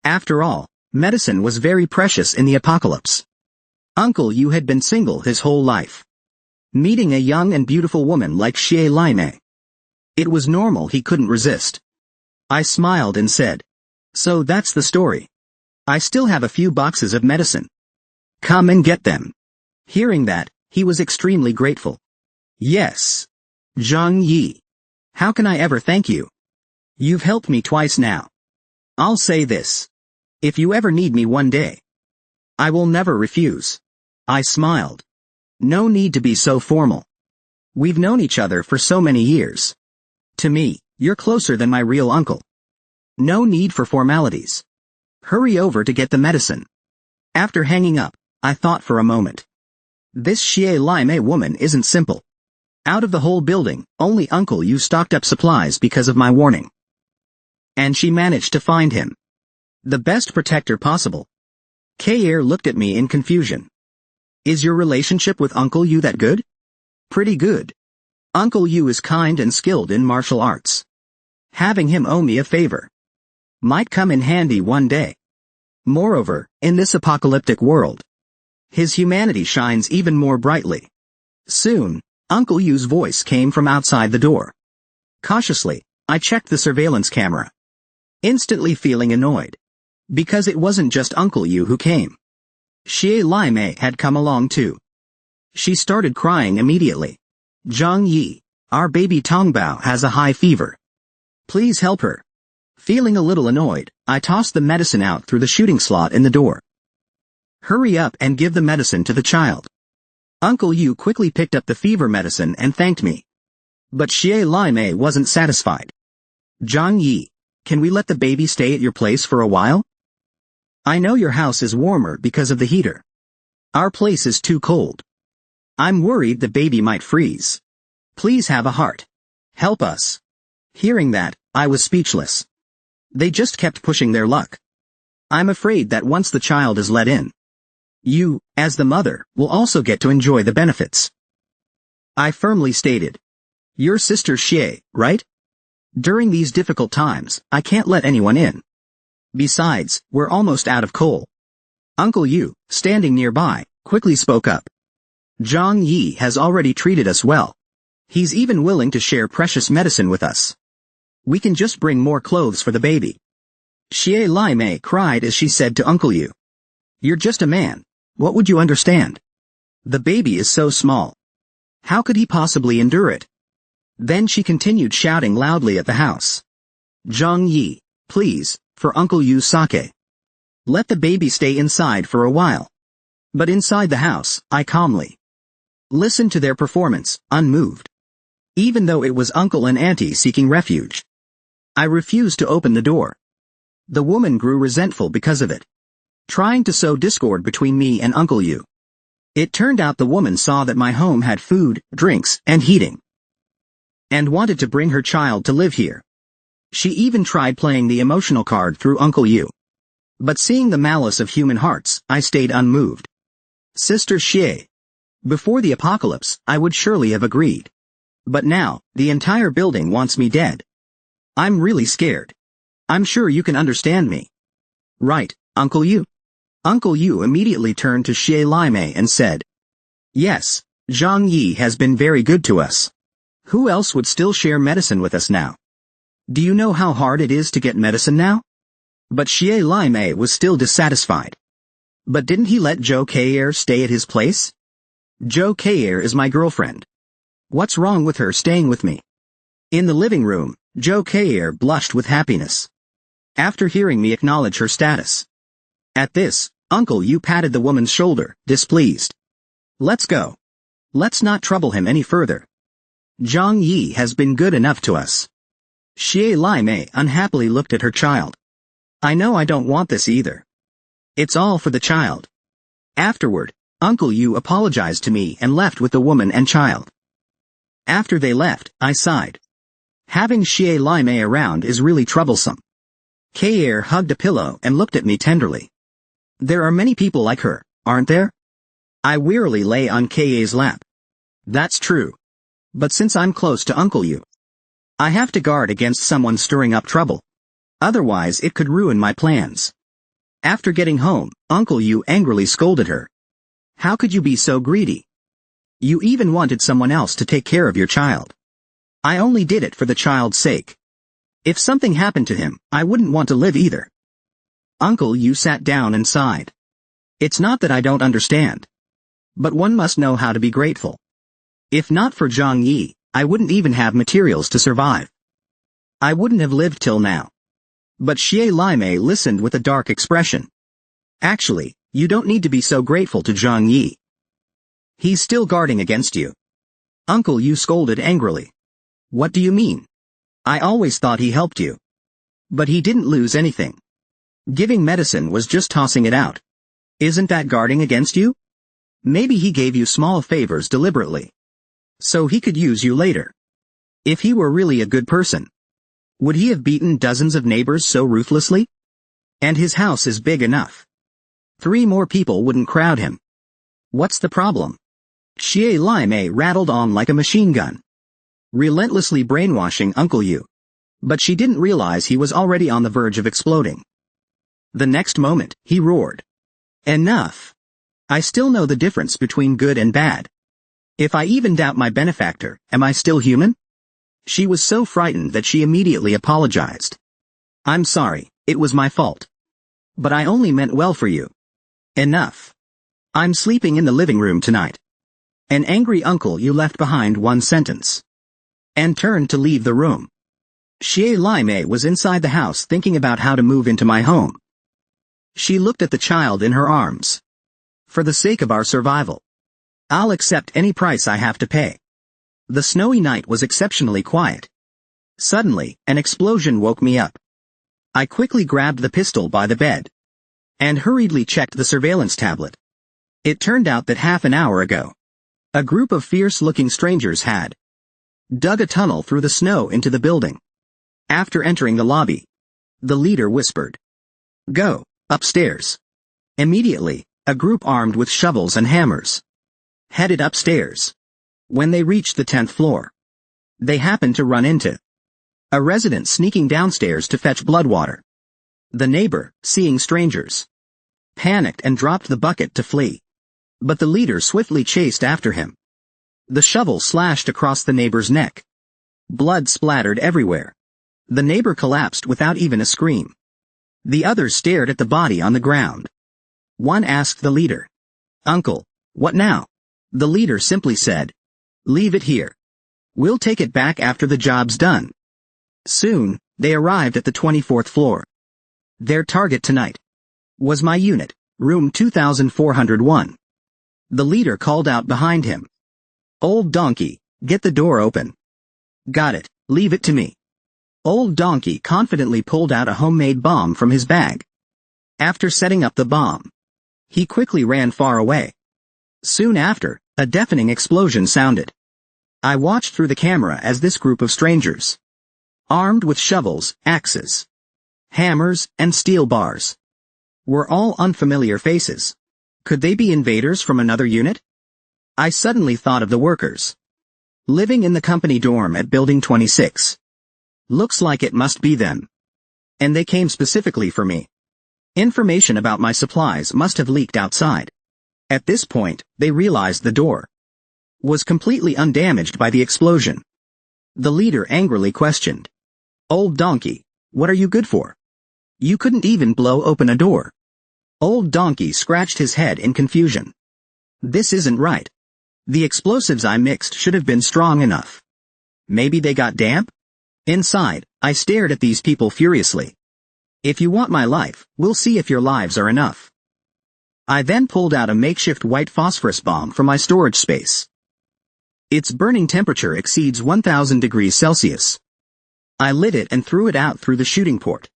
After all, medicine was very precious in the apocalypse. Uncle Yu had been single his whole life. Meeting a young and beautiful woman like Xie Laimei, it was normal he couldn't resist. I smiled and said, so that's the story. I still have a few boxes of medicine. Come and get them. Hearing that, he was extremely grateful. Yes. Zhang Yi. How can I ever thank you? You've helped me twice now. I'll say this. If you ever need me one day, I will never refuse. I smiled. No need to be so formal. We've known each other for so many years. To me, you're closer than my real uncle. No need for formalities. Hurry over to get the medicine. After hanging up, I thought for a moment. This Xie Laimei woman isn't simple. Out of the whole building, only Uncle Yu stocked up supplies because of my warning. And she managed to find him. The best protector possible. Kae looked at me in confusion. Is your relationship with Uncle Yu that good? Pretty good. Uncle Yu is kind and skilled in martial arts. Having him owe me a favor might come in handy one day. Moreover, in this apocalyptic world, his humanity shines even more brightly. Soon, Uncle Yu's voice came from outside the door. Cautiously, I checked the surveillance camera, instantly feeling annoyed. Because it wasn't just Uncle Yu who came. Xie Laimei had come along too. She started crying immediately. Zhang Yi, our baby Tongbao has a high fever. Please help her. Feeling a little annoyed, I tossed the medicine out through the shooting slot in the door. Hurry up and give the medicine to the child. Uncle Yu quickly picked up the fever medicine and thanked me. But Xie Laimei wasn't satisfied. Zhang Yi, can we let the baby stay at your place for a while? I know your house is warmer because of the heater. Our place is too cold. I'm worried the baby might freeze. Please have a heart. Help us. Hearing that, I was speechless. They just kept pushing their luck. I'm afraid that once the child is let in, you, as the mother, will also get to enjoy the benefits. I firmly stated. Your sister Xie, right? During these difficult times, I can't let anyone in. Besides, we're almost out of coal. Uncle Yu, standing nearby, quickly spoke up. Zhang Yi has already treated us well. He's even willing to share precious medicine with us. We can just bring more clothes for the baby. Xie Lai Mei cried as she said to Uncle Yu. You're just a man. What would you understand? The baby is so small. How could he possibly endure it? Then she continued shouting loudly at the house. Zhang Yi, please, for Uncle Yu's sake. Let the baby stay inside for a while. But inside the house, I calmly listened to their performance, unmoved. Even though it was uncle and auntie seeking refuge. I refused to open the door. The woman grew resentful because of it, trying to sow discord between me and Uncle Yu. It turned out the woman saw that my home had food, drinks, and heating, and wanted to bring her child to live here. She even tried playing the emotional card through Uncle Yu. But seeing the malice of human hearts, I stayed unmoved. Sister Xie. Before the apocalypse, I would surely have agreed. But now, the entire building wants me dead. I'm really scared. I'm sure you can understand me. Right, Uncle Yu? Uncle Yu immediately turned to Xie Lai Mei and said, Yes, Zhang Yi has been very good to us. Who else would still share medicine with us now? Do you know how hard it is to get medicine now? But Xie Lai Mei was still dissatisfied. But didn't he let Zhou Keier stay at his place? Zhou Keier is my girlfriend. What's wrong with her staying with me? In the living room, Zhou Keier blushed with happiness, after hearing me acknowledge her status. At this, Uncle Yu patted the woman's shoulder, displeased. Let's go. Let's not trouble him any further. Zhang Yi has been good enough to us. Xie Lai Mei unhappily looked at her child. I know I don't want this either. It's all for the child. Afterward, Uncle Yu apologized to me and left with the woman and child. After they left, I sighed. Having Xie Lai Mei around is really troublesome. Keier hugged a pillow and looked at me tenderly. There are many people like her, aren't there? I wearily lay on Keier's lap. That's true. But since I'm close to Uncle Yu, I have to guard against someone stirring up trouble. Otherwise it could ruin my plans. After getting home, Uncle Yu angrily scolded her. How could you be so greedy? You even wanted someone else to take care of your child. I only did it for the child's sake. If something happened to him, I wouldn't want to live either. Uncle Yu sat down and sighed. It's not that I don't understand. But one must know how to be grateful. If not for Zhang Yi, I wouldn't even have materials to survive. I wouldn't have lived till now. But Xie Lai Mei listened with a dark expression. Actually, you don't need to be so grateful to Zhang Yi. He's still guarding against you. Uncle Yu scolded angrily. What do you mean? I always thought he helped you. But he didn't lose anything. Giving medicine was just tossing it out. Isn't that guarding against you? Maybe he gave you small favors deliberately, so he could use you later. If he were really a good person, would he have beaten dozens of neighbors so ruthlessly? And his house is big enough. 3 more people wouldn't crowd him. What's the problem? Xie Lai Mei rattled on like a machine gun, relentlessly brainwashing Uncle Yu. But she didn't realize he was already on the verge of exploding. The next moment, he roared. Enough! I still know the difference between good and bad. If I even doubt my benefactor, am I still human? She was so frightened that she immediately apologized. I'm sorry, it was my fault. But I only meant well for you. Enough. I'm sleeping in the living room tonight. An angry Uncle Yu left behind one sentence, and turned to leave the room. Xie Lai Mei was inside the house thinking about how to move into my home. She looked at the child in her arms. For the sake of our survival, I'll accept any price I have to pay. The snowy night was exceptionally quiet. Suddenly, an explosion woke me up. I quickly grabbed the pistol by the bed, and hurriedly checked the surveillance tablet. It turned out that half an hour ago, a group of fierce-looking strangers had dug a tunnel through the snow into the building. After entering the lobby, the leader whispered, "Go, upstairs." Immediately, a group armed with shovels and hammers headed upstairs. When they reached the 10th floor, they happened to run into a resident sneaking downstairs to fetch blood water. The neighbor, seeing strangers, panicked and dropped the bucket to flee. But the leader swiftly chased after him. The shovel slashed across the neighbor's neck. Blood splattered everywhere. The neighbor collapsed without even a scream. The others stared at the body on the ground. One asked the leader, "Uncle, what now?" The leader simply said, "Leave it here. We'll take it back after the job's done." Soon, they arrived at the 24th floor. Their target tonight was my unit, room 2401. The leader called out behind him, "Old donkey, get the door open." "Got it, leave it to me." Old donkey confidently pulled out a homemade bomb from his bag. After setting up the bomb, he quickly ran far away. Soon after, a deafening explosion sounded. I watched through the camera as this group of strangers, armed with shovels, axes, hammers, and steel bars, were all unfamiliar faces. Could they be invaders from another unit? I suddenly thought of the workers living in the company dorm at Building 26. Looks like it must be them. And they came specifically for me. Information about my supplies must have leaked outside. At this point, they realized the door was completely undamaged by the explosion. The leader angrily questioned, "Old donkey, what are you good for? You couldn't even blow open a door." Old donkey scratched his head in confusion. "This isn't right. The explosives I mixed should have been strong enough. Maybe they got damp?" Inside, I stared at these people furiously. "If you want my life, we'll see if your lives are enough." I then pulled out a makeshift white phosphorus bomb from my storage space. Its burning temperature exceeds 1000 degrees Celsius. I lit it and threw it out through the shooting port.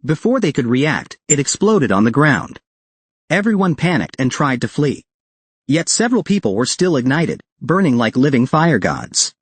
Before they could react, it exploded on the ground. Everyone panicked and tried to flee. Yet several people were still ignited, burning like living fire gods.